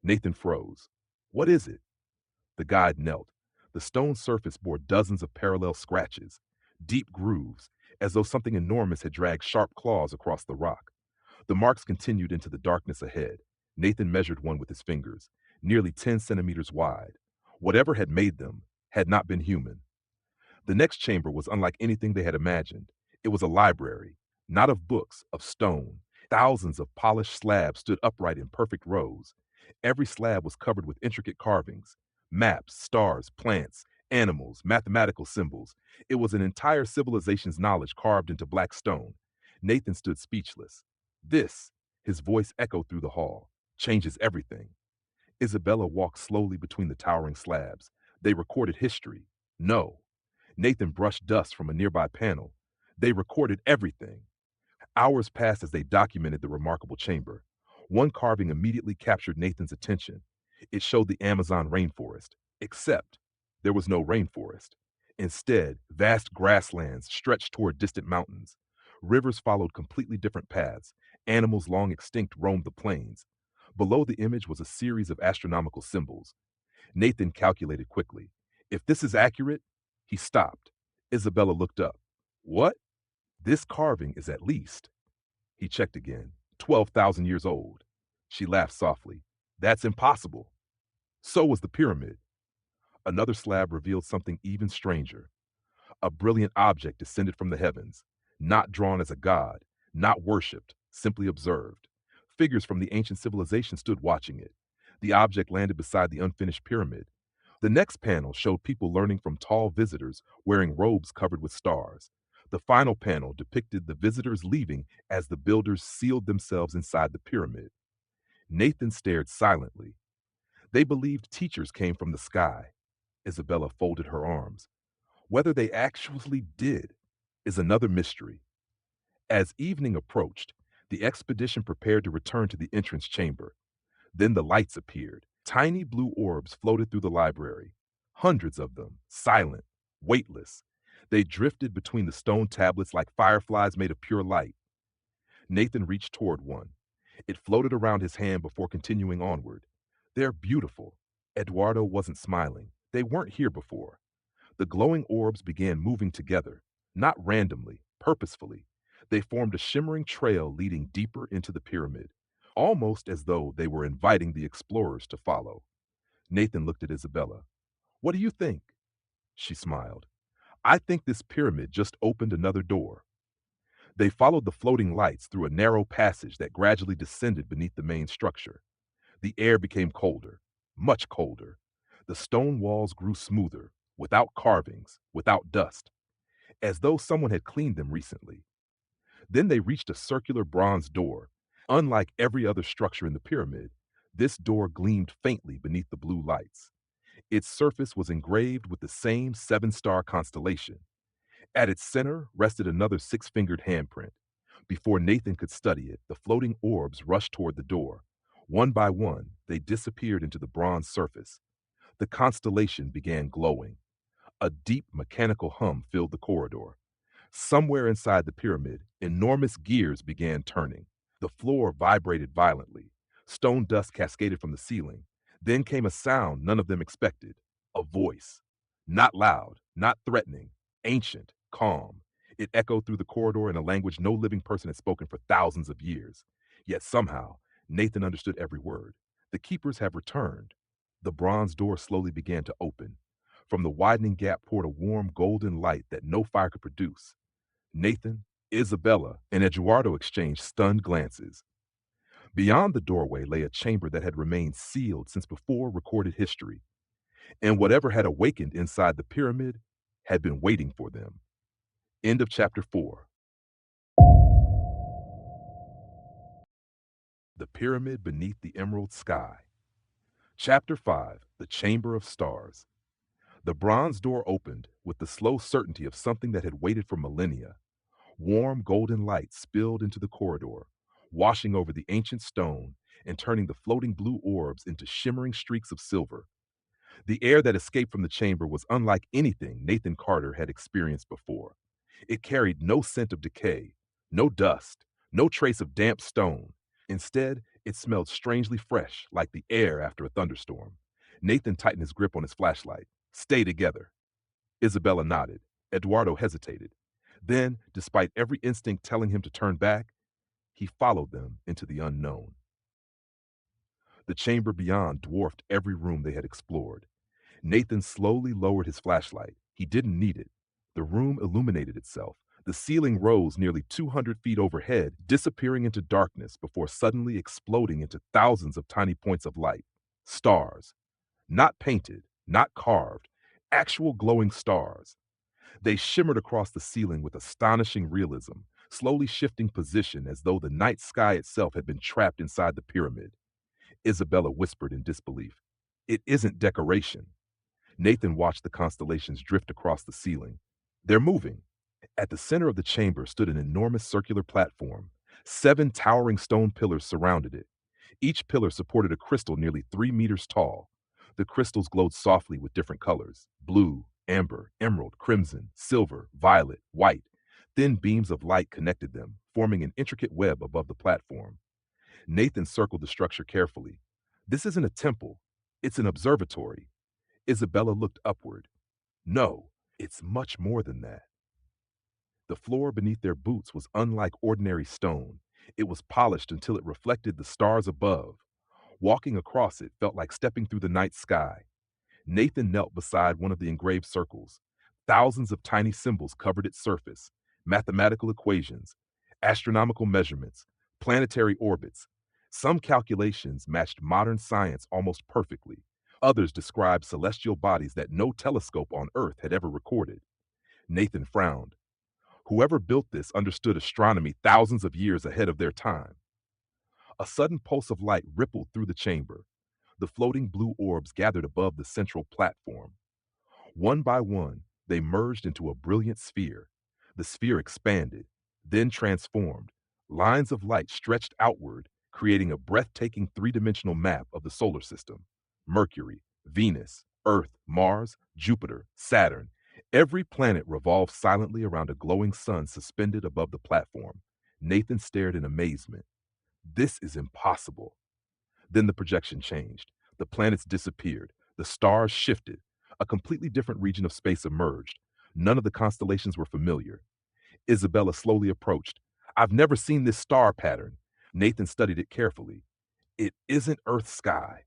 Nathan froze. What is it? The guide knelt. The stone surface bore dozens of parallel scratches, deep grooves, as though something enormous had dragged sharp claws across the rock. The marks continued into the darkness ahead. Nathan measured one with his fingers, nearly 10 centimeters wide. Whatever had made them had not been human. The next chamber was unlike anything they had imagined. It was a library, not of books, of stone. Thousands of polished slabs stood upright in perfect rows. Every slab was covered with intricate carvings, maps, stars, plants, animals, mathematical symbols. It was an entire civilization's knowledge carved into black stone. Nathan stood speechless. This, his voice echoed through the hall, changes everything. Isabella walked slowly between the towering slabs. They recorded history. No. Nathan brushed dust from a nearby panel. They recorded everything. Hours passed as they documented the remarkable chamber. One carving immediately captured Nathan's attention. It showed the Amazon rainforest, except there was no rainforest. Instead, vast grasslands stretched toward distant mountains. Rivers followed completely different paths. Animals long extinct roamed the plains. Below the image was a series of astronomical symbols. Nathan calculated quickly. If this is accurate, he stopped. Isabella looked up. What? This carving is at least, he checked again, 12,000 years old. She laughed softly. That's impossible. So was the pyramid. Another slab revealed something even stranger. A brilliant object descended from the heavens, not drawn as a god, not worshipped, simply observed. Figures from the ancient civilization stood watching it. The object landed beside the unfinished pyramid. The next panel showed people learning from tall visitors wearing robes covered with stars. The final panel depicted the visitors leaving as the builders sealed themselves inside the pyramid. Nathan stared silently. They believed teachers came from the sky. Isabella folded her arms. Whether they actually did is another mystery. As evening approached, the expedition prepared to return to the entrance chamber. Then the lights appeared. Tiny blue orbs floated through the library. Hundreds of them, silent, weightless. They drifted between the stone tablets like fireflies made of pure light. Nathan reached toward one. It floated around his hand before continuing onward. They're beautiful. Eduardo wasn't smiling. They weren't here before. The glowing orbs began moving together, not randomly, purposefully. They formed a shimmering trail leading deeper into the pyramid, almost as though they were inviting the explorers to follow. Nathan looked at Isabella. What do you think? She smiled. I think this pyramid just opened another door. They followed the floating lights through a narrow passage that gradually descended beneath the main structure. The air became colder, much colder. The stone walls grew smoother, without carvings, without dust, as though someone had cleaned them recently. Then they reached a circular bronze door. Unlike every other structure in the pyramid, this door gleamed faintly beneath the blue lights. Its surface was engraved with the same seven-star constellation. At its center rested another six-fingered handprint. Before Nathan could study it, the floating orbs rushed toward the door. One by one, they disappeared into the bronze surface. The constellation began glowing. A deep mechanical hum filled the corridor. Somewhere inside the pyramid, enormous gears began turning. The floor vibrated violently. Stone dust cascaded from the ceiling. Then came a sound none of them expected. A voice. Not loud, not threatening, ancient, calm. It echoed through the corridor in a language no living person had spoken for thousands of years. Yet somehow, Nathan understood every word. The keepers have returned. The bronze door slowly began to open. From the widening gap poured a warm golden light that no fire could produce. Nathan, Isabella, and Eduardo exchanged stunned glances. Beyond the doorway lay a chamber that had remained sealed since before recorded history, and whatever had awakened inside the pyramid had been waiting for them. End of chapter 4. The Pyramid Beneath the Emerald Sky. Chapter 5. The Chamber of Stars. The bronze door opened with the slow certainty of something that had waited for millennia. Warm golden light spilled into the corridor, washing over the ancient stone and turning the floating blue orbs into shimmering streaks of silver. The air that escaped from the chamber was unlike anything Nathan Carter had experienced before. It carried no scent of decay, no dust, no trace of damp stone. Instead, it smelled strangely fresh, like the air after a thunderstorm. Nathan tightened his grip on his flashlight. Stay together. Isabella nodded. Eduardo hesitated. Then, despite every instinct telling him to turn back, he followed them into the unknown. The chamber beyond dwarfed every room they had explored. Nathan slowly lowered his flashlight. He didn't need it. The room illuminated itself. The ceiling rose nearly 200 feet overhead, disappearing into darkness before suddenly exploding into thousands of tiny points of light. Stars. Not painted, not carved, actual glowing stars. They shimmered across the ceiling with astonishing realism, slowly shifting position as though the night sky itself had been trapped inside the pyramid. Isabella whispered in disbelief. It isn't decoration. Nathan watched the constellations drift across the ceiling. They're moving. At the center of the chamber stood an enormous circular platform. 7 towering stone pillars surrounded it. Each pillar supported a crystal nearly 3 meters tall. The crystals glowed softly with different colors: blue, amber, emerald, crimson, silver, violet, white. Thin beams of light connected them, forming an intricate web above the platform. Nathan circled the structure carefully. This isn't a temple, it's an observatory. Isabella looked upward. No, it's much more than that. The floor beneath their boots was unlike ordinary stone. It was polished until it reflected the stars above. Walking across it felt like stepping through the night sky. Nathan knelt beside one of the engraved circles. Thousands of tiny symbols covered its surface: mathematical equations, astronomical measurements, planetary orbits. Some calculations matched modern science almost perfectly. Others described celestial bodies that no telescope on Earth had ever recorded. Nathan frowned. Whoever built this understood astronomy thousands of years ahead of their time. A sudden pulse of light rippled through the chamber. The floating blue orbs gathered above the central platform. One by one, they merged into a brilliant sphere. The sphere expanded, then transformed. Lines of light stretched outward, creating a breathtaking three-dimensional map of the solar system: Mercury, Venus, Earth, Mars, Jupiter, Saturn. Every planet revolved silently around a glowing sun suspended above the platform. Nathan stared in amazement. This is impossible. Then the projection changed. The planets disappeared. The stars shifted. A completely different region of space emerged. None of the constellations were familiar. Isabella slowly approached. I've never seen this star pattern. Nathan studied it carefully. It isn't Earth's sky.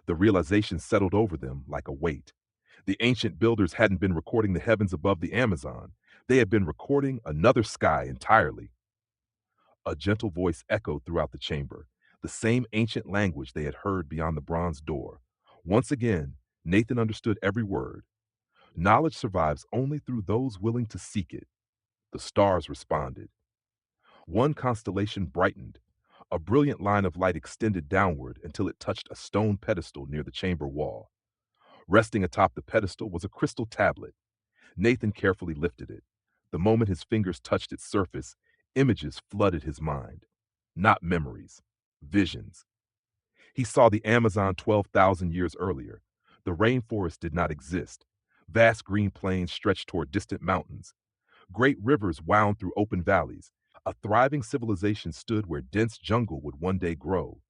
The realization settled over them like a weight. The ancient builders hadn't been recording the heavens above the Amazon. They had been recording another sky entirely. A gentle voice echoed throughout the chamber, the same ancient language they had heard beyond the bronze door. Once again, Nathan understood every word. Knowledge survives only through those willing to seek it. The stars responded. One constellation brightened. A brilliant line of light extended downward until it touched a stone pedestal near the chamber wall. Resting atop the pedestal was a crystal tablet. Nathan carefully lifted it. The moment his fingers touched its surface, images flooded his mind. Not memories, visions. He saw the Amazon 12,000 years earlier. The rainforest did not exist. Vast green plains stretched toward distant mountains. Great rivers wound through open valleys. A thriving civilization stood where dense jungle would one day grow.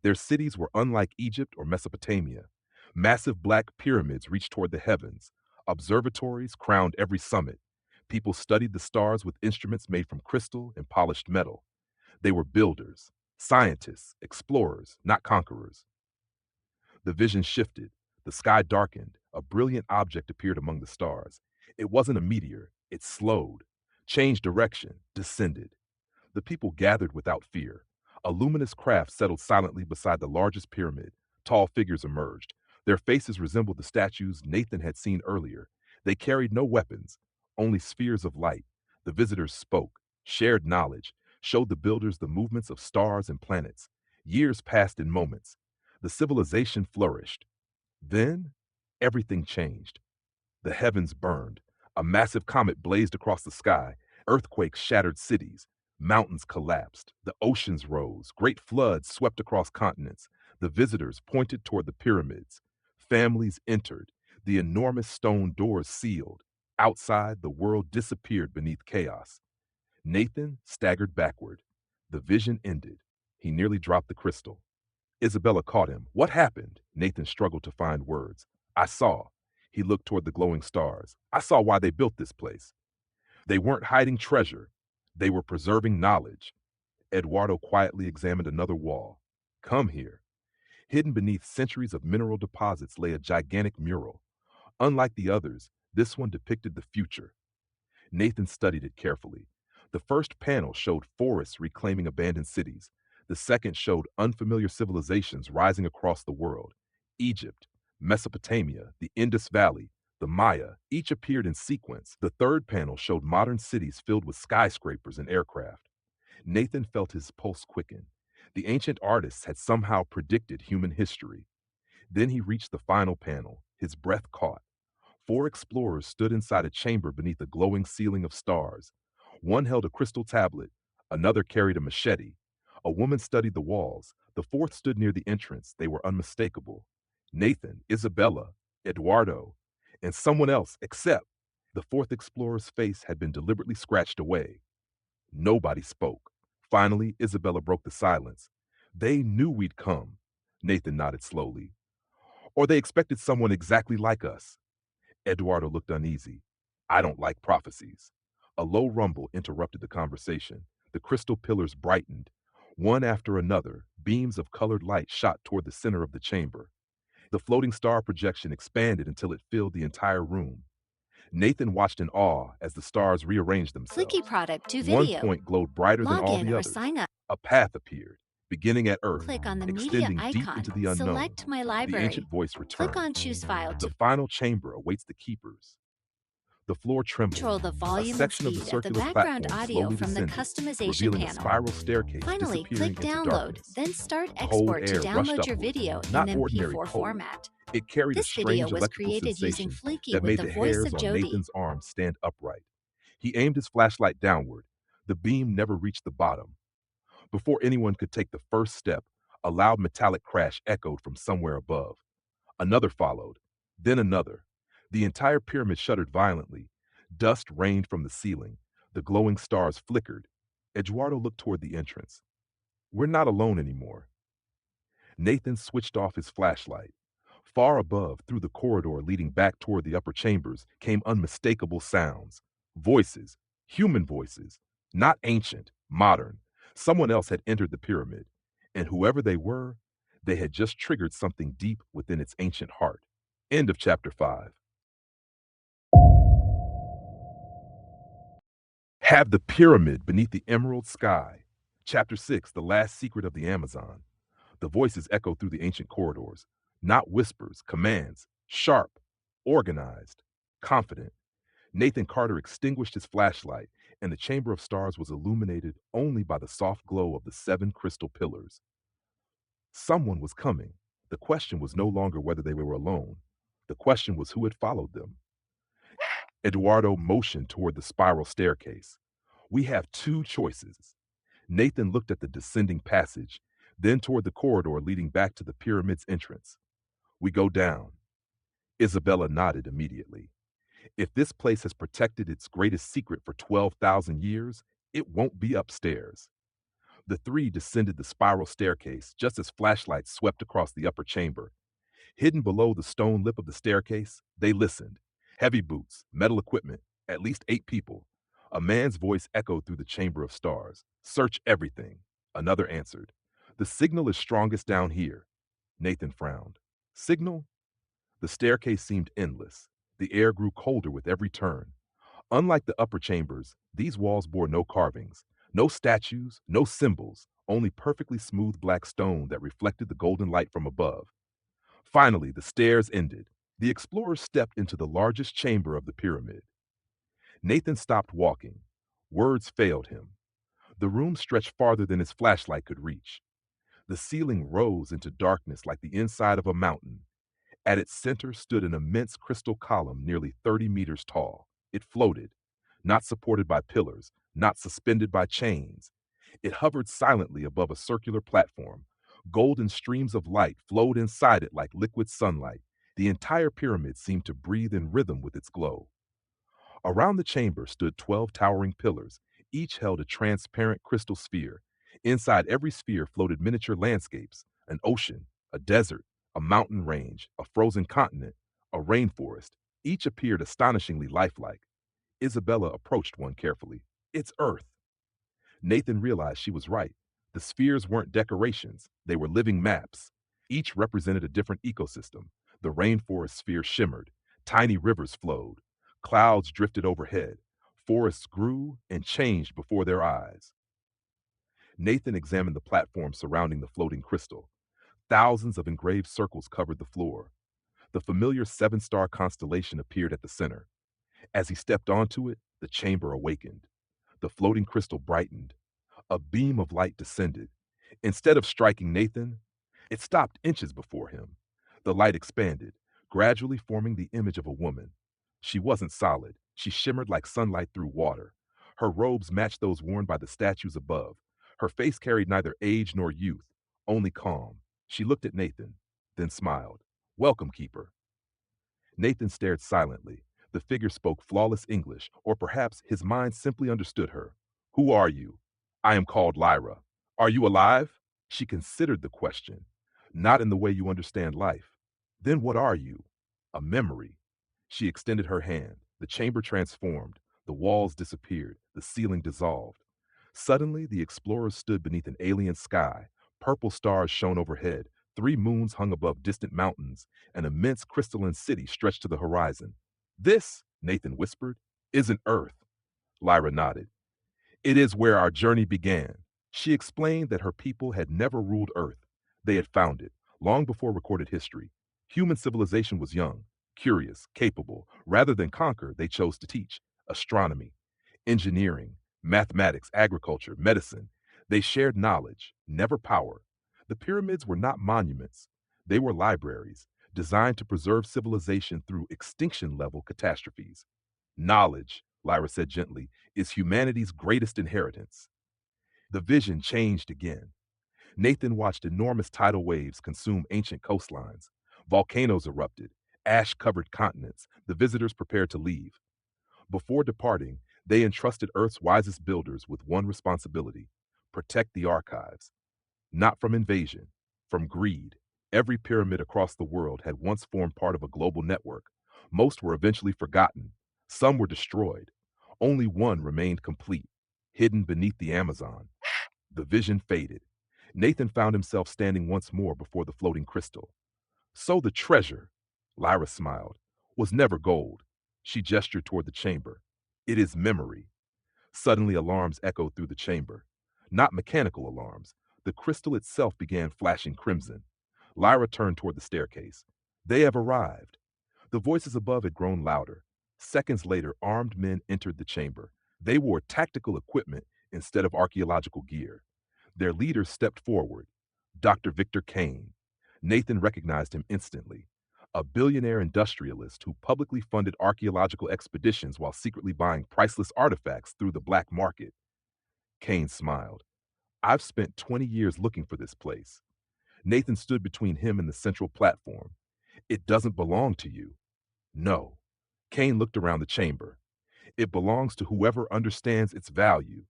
Their cities were unlike Egypt or Mesopotamia. Massive black pyramids reached toward the heavens. Observatories crowned every summit. People studied the stars with instruments made from crystal and polished metal. They were builders, scientists, explorers, not conquerors. The vision shifted. The sky darkened. A brilliant object appeared among the stars. It wasn't a meteor. It slowed, changed direction, descended. The people gathered without fear. A luminous craft settled silently beside the largest pyramid. Tall figures emerged. Their faces resembled the statues Nathan had seen earlier. They carried no weapons, only spheres of light. The visitors spoke, shared knowledge, showed the builders the movements of stars and planets. Years passed in moments. The civilization flourished. Then, everything changed. The heavens burned. A massive comet blazed across the sky. Earthquakes shattered cities. Mountains collapsed. The oceans rose. Great floods swept across continents. The visitors pointed toward the pyramids. Families entered. The enormous stone doors sealed. Outside, the world disappeared beneath chaos. Nathan staggered backward. The vision ended. He nearly dropped the crystal. Isabella caught him. What happened? Nathan struggled to find words. I saw. He looked toward the glowing stars. I saw why they built this place. They weren't hiding treasure. They were preserving knowledge. Eduardo quietly examined another wall. Come here. Hidden beneath centuries of mineral deposits lay a gigantic mural. Unlike the others, this one depicted the future. Nathan studied it carefully. The first panel showed forests reclaiming abandoned cities. The second showed unfamiliar civilizations rising across the world. Egypt, Mesopotamia, the Indus Valley, the Maya, each appeared in sequence. The third panel showed modern cities filled with skyscrapers and aircraft. Nathan felt his pulse quicken. The ancient artists had somehow predicted human history. Then he reached the final panel. His breath caught. Four explorers stood inside a chamber beneath a glowing ceiling of stars. One held a crystal tablet, another carried a machete. A woman studied the walls. The fourth stood near the entrance. They were unmistakable. Nathan, Isabella, Eduardo, and someone else, except the fourth explorer's face had been deliberately scratched away. Nobody spoke. Finally, Isabella broke the silence. They knew we'd come. Nathan nodded slowly. Or they expected someone exactly like us. Eduardo looked uneasy. I don't like prophecies. A low rumble interrupted the conversation. The crystal pillars brightened. One after another, beams of colored light shot toward the center of the chamber. The floating star projection expanded until it filled the entire room. Nathan watched in awe as the stars rearranged themselves. Clicky product to One video. point glowed brighter than Log all in the or others. sign up. A path appeared, beginning at Earth, Click on the media extending deep icon. into the unknown. Select my The library. ancient voice returned. Click on choose file The to final chamber awaits the keepers. The floor trembled. control the A volume and section of the speed of the circular background platform audio slowly from the descended, customization revealing a panel. spiral staircase Finally, disappearing click into download, darkness. then start Cold export to air rushed download your upward, video not in ordinary MP4 cold. format. It carried a This video strange was electrical created using sensation Fleeky that with made the the voice hairs of on Jody. Nathan's arms stand upright. He aimed his flashlight downward. The beam never reached the bottom. Before anyone could take the first step, a loud metallic crash echoed from somewhere above. Another followed, then another. The entire pyramid shuddered violently. Dust rained from the ceiling. The glowing stars flickered. Eduardo looked toward the entrance. We're not alone anymore. Nathan switched off his flashlight. Far above, through the corridor leading back toward the upper chambers, came unmistakable sounds. Voices, human voices, not ancient, modern. Someone else had entered the pyramid, and whoever they were, They had just triggered something deep within its ancient heart. End of chapter 5. Have the pyramid beneath the emerald sky. Chapter 6, The Last Secret of the Amazon. The voices echo through the ancient corridors, not whispers, commands, sharp, organized, confident. Nathan Carter extinguished his flashlight, and the chamber of stars was illuminated only by the soft glow of the 7 crystal pillars. Someone was coming. The question was no longer whether they were alone. The question was who had followed them. Eduardo motioned toward the spiral staircase. We have 2 choices. Nathan looked at the descending passage, then toward the corridor leading back to the pyramid's entrance. We go down. Isabella nodded immediately. If this place has protected its greatest secret for 12,000 years, it won't be upstairs. The 3 descended the spiral staircase just as flashlights swept across the upper chamber. Hidden below the stone lip of the staircase, they listened. Heavy boots, metal equipment, at least 8 people. A man's voice echoed through the chamber of stars. Search everything. Another answered. The signal is strongest down here. Nathan frowned. Signal? The staircase seemed endless. The air grew colder with every turn. Unlike the upper chambers, these walls bore no carvings, no statues, no symbols, only perfectly smooth black stone that reflected the golden light from above. Finally, the stairs ended. The explorers stepped into the largest chamber of the pyramid. Nathan stopped walking. Words failed him. The room stretched farther than his flashlight could reach. The ceiling rose into darkness like the inside of a mountain. At its center stood an immense crystal column nearly 30 meters tall. It floated, not supported by pillars, not suspended by chains. It hovered silently above a circular platform. Golden streams of light flowed inside it like liquid sunlight. The entire pyramid seemed to breathe in rhythm with its glow. Around the chamber stood 12 towering pillars. Each held a transparent crystal sphere. Inside every sphere floated miniature landscapes, an ocean, a desert, a mountain range, a frozen continent, a rainforest. Each appeared astonishingly lifelike. Isabella approached one carefully. It's Earth. Nathan realized she was right. The spheres weren't decorations, they were living maps. Each represented a different ecosystem. The rainforest sphere shimmered, tiny rivers flowed, clouds drifted overhead, forests grew and changed before their eyes. Nathan examined the platform surrounding the floating crystal. Thousands of engraved circles covered the floor. The familiar 7-star constellation appeared at the center. As he stepped onto it, the chamber awakened. The floating crystal brightened. A beam of light descended. Instead of striking Nathan, it stopped inches before him. The light expanded, gradually forming the image of a woman. She wasn't solid. She shimmered like sunlight through water. Her robes matched those worn by the statues above. Her face carried neither age nor youth, only calm. She looked at Nathan, then smiled. Welcome, Keeper. Nathan stared silently. The figure spoke flawless English, or perhaps his mind simply understood her. Who are you? I am called Lyra. Are you alive? She considered the question. Not in the way you understand life. Then what are you? A memory. She extended her hand. The chamber transformed. The walls disappeared. The ceiling dissolved. Suddenly, the explorers stood beneath an alien sky. Purple stars shone overhead. 3 moons hung above distant mountains. An immense crystalline city stretched to the horizon. This, Nathan whispered, isn't Earth. Lyra nodded. It is where our journey began. She explained that her people had never ruled Earth. They had found it, long before recorded history. Human civilization was young, curious, capable. Rather than conquer, they chose to teach. Astronomy, engineering, mathematics, agriculture, medicine. They shared knowledge, never power. The pyramids were not monuments. They were libraries, designed to preserve civilization through extinction-level catastrophes. Knowledge, Lyra said gently, is humanity's greatest inheritance. The vision changed again. Nathan watched enormous tidal waves consume ancient coastlines. Volcanoes erupted, ash covered continents. The visitors prepared to leave. Before departing, they entrusted Earth's wisest builders with one responsibility: protect the archives. Not from invasion, from greed. Every pyramid across the world had once formed part of a global network. Most were eventually forgotten. Some were destroyed. Only one remained complete, hidden beneath the Amazon. The vision faded. Nathan found himself standing once more before the floating crystal. So the treasure, Lyra smiled, was never gold. She gestured toward the chamber. It is memory. Suddenly, alarms echoed through the chamber. Not mechanical alarms. The crystal itself began flashing crimson. Lyra turned toward the staircase. They have arrived. The voices above had grown louder. Seconds later, armed men entered the chamber. They wore tactical equipment instead of archaeological gear. Their leader stepped forward, Dr. Victor Kane. Nathan recognized him instantly. A billionaire industrialist who publicly funded archaeological expeditions while secretly buying priceless artifacts through the black market. Kane smiled. I've spent 20 years looking for this place. Nathan stood between him and the central platform. It doesn't belong to you. No. Kane looked around the chamber. It belongs to whoever understands its value.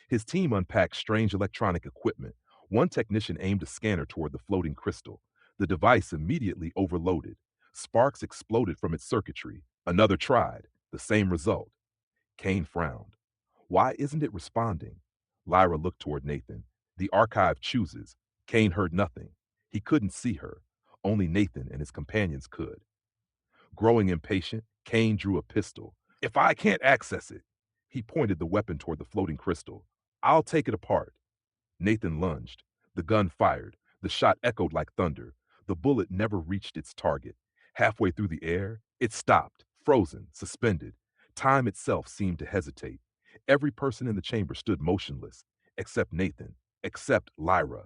His team unpacked strange electronic equipment. One technician aimed a scanner toward the floating crystal. The device immediately overloaded. Sparks exploded from its circuitry. Another tried. The same result. Kane frowned. Why isn't it responding? Lyra looked toward Nathan. The archive chooses. Kane heard nothing. He couldn't see her. Only Nathan and his companions could. Growing impatient, Kane drew a pistol. If I can't access it, he pointed the weapon toward the floating crystal. I'll take it apart. Nathan lunged. The gun fired. The shot echoed like thunder. The bullet never reached its target. Halfway through the air, it stopped, frozen, suspended. Time itself seemed to hesitate. Every person in the chamber stood motionless, except Nathan, except Lyra.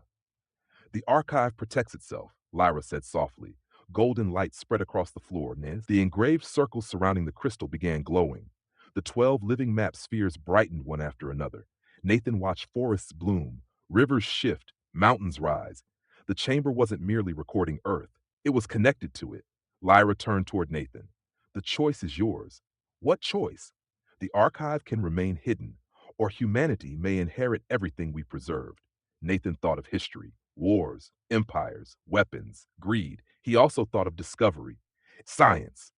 The archive protects itself, Lyra said softly. Golden light spread across the floor, Nez. The engraved circles surrounding the crystal began glowing. The 12 living map spheres brightened one after another. Nathan watched forests bloom, rivers shift, mountains rise. The chamber wasn't merely recording Earth, it was connected to it. Lyra turned toward Nathan. The choice is yours. What choice? The archive can remain hidden, or humanity may inherit everything we preserved. Nathan thought of history, wars, empires, weapons, greed. He also thought of discovery, science,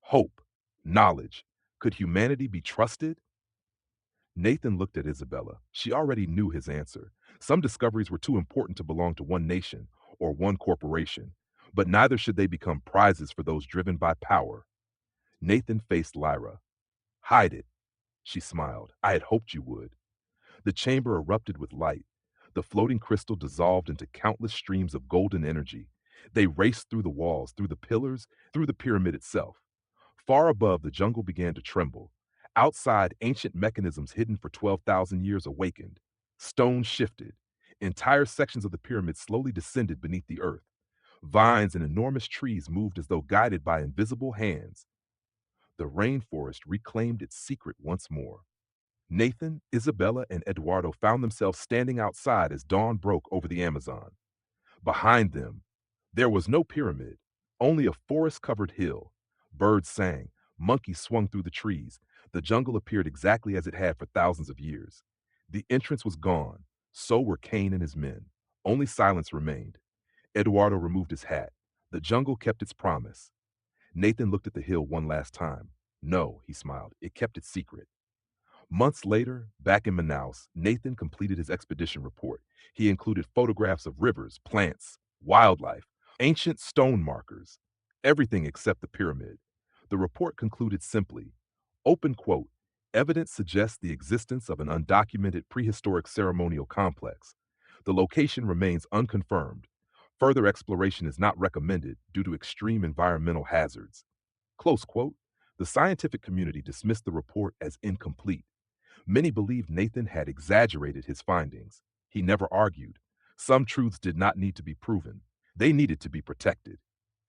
hope, knowledge. Could humanity be trusted? Nathan looked at Isabella. She already knew his answer. Some discoveries were too important to belong to one nation or one corporation, but neither should they become prizes for those driven by power. Nathan faced Lyra. Hide it, she smiled. I had hoped you would. The chamber erupted with light. The floating crystal dissolved into countless streams of golden energy. They raced through the walls, through the pillars, through the pyramid itself. Far above, the jungle began to tremble. Outside, ancient mechanisms hidden for 12,000 years awakened. Stones shifted. Entire sections of the pyramid slowly descended beneath the earth. Vines and enormous trees moved as though guided by invisible hands. The rainforest reclaimed its secret once more. Nathan, Isabella, and Eduardo found themselves standing outside as dawn broke over the Amazon. Behind them, there was no pyramid, only a forest-covered hill. Birds sang, monkeys swung through the trees. The jungle appeared exactly as it had for thousands of years. The entrance was gone. So were Cain and his men. Only silence remained. Eduardo removed his hat. The jungle kept its promise. Nathan looked at the hill one last time. No, he smiled. It kept its secret. Months later, back in Manaus, Nathan completed his expedition report. He included photographs of rivers, plants, wildlife, ancient stone markers, everything except the pyramid. The report concluded simply, open quote, evidence suggests the existence of an undocumented prehistoric ceremonial complex. The location remains unconfirmed. Further exploration is not recommended due to extreme environmental hazards. Close quote. The scientific community dismissed the report as incomplete. Many believed Nathan had exaggerated his findings. He never argued. Some truths did not need to be proven. They needed to be protected.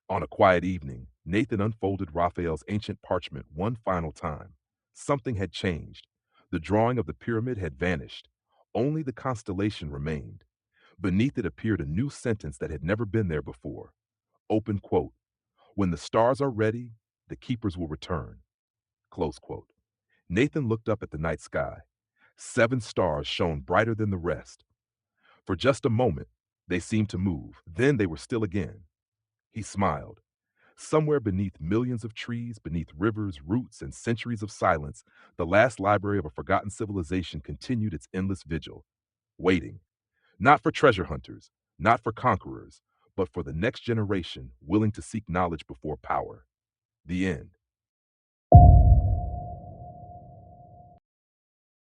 On a quiet evening, Nathan unfolded Raphael's ancient parchment one final time. Something had changed. The drawing of the pyramid had vanished. Only the constellation remained. Beneath it appeared a new sentence that had never been there before. Open quote. When the stars are ready, the keepers will return. Close quote. Nathan looked up at the night sky. 7 stars shone brighter than the rest. For just a moment, they seemed to move. Then they were still again. He smiled. Somewhere beneath millions of trees, beneath rivers, roots, and centuries of silence, the last library of a forgotten civilization continued its endless vigil, waiting. Not for treasure hunters, not for conquerors, but for the next generation willing to seek knowledge before power. The end.